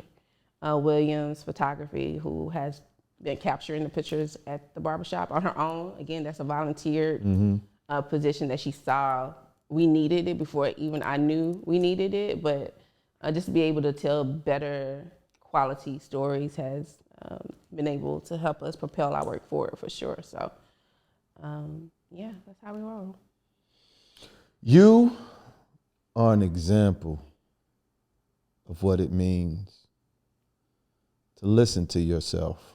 Williams Photography, who has been capturing the pictures at the barbershop on her own. Again, that's a volunteered position that she saw we needed it before even I knew we needed it. But just to be able to tell better quality stories has been able to help us propel our work forward for sure. So, that's how we roll. You are an example of what it means to listen to yourself.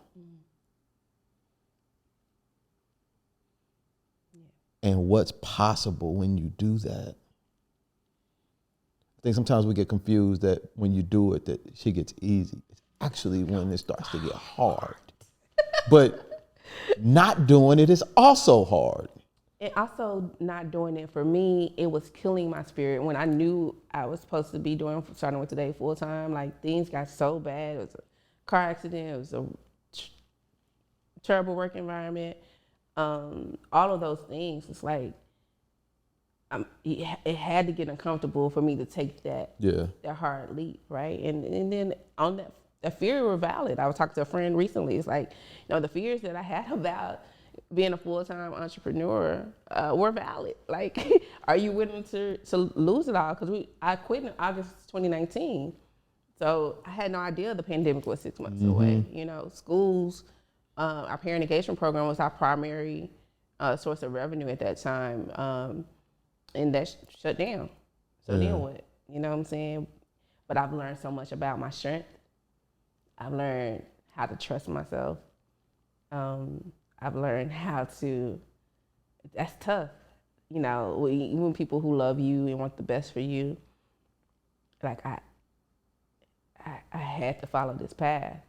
And what's possible when you do that. I think sometimes we get confused that when you do it, that shit gets easy. It's actually when it starts to get hard. But not doing it is also hard. And also not doing it, for me, it was killing my spirit. When I knew I was supposed to be starting with today full time, like things got so bad. It was a car accident. It was a terrible work environment. All of those things, it's like it had to get uncomfortable for me to take that hard leap, right? And then on that, the fears were valid. I was talking to a friend recently. It's like, the fears that I had about being a full-time entrepreneur were valid. Like, are you willing to lose it all? Because I quit in August 2019, so I had no idea the pandemic was 6 months away. Schools. Our parent engagement program was our primary source of revenue at that time, and that shut down. So then what? You know what I'm saying? But I've learned so much about my strength. I've learned how to trust myself. I've learned how to. That's tough, even people who love you and want the best for you. Like I had to follow this path.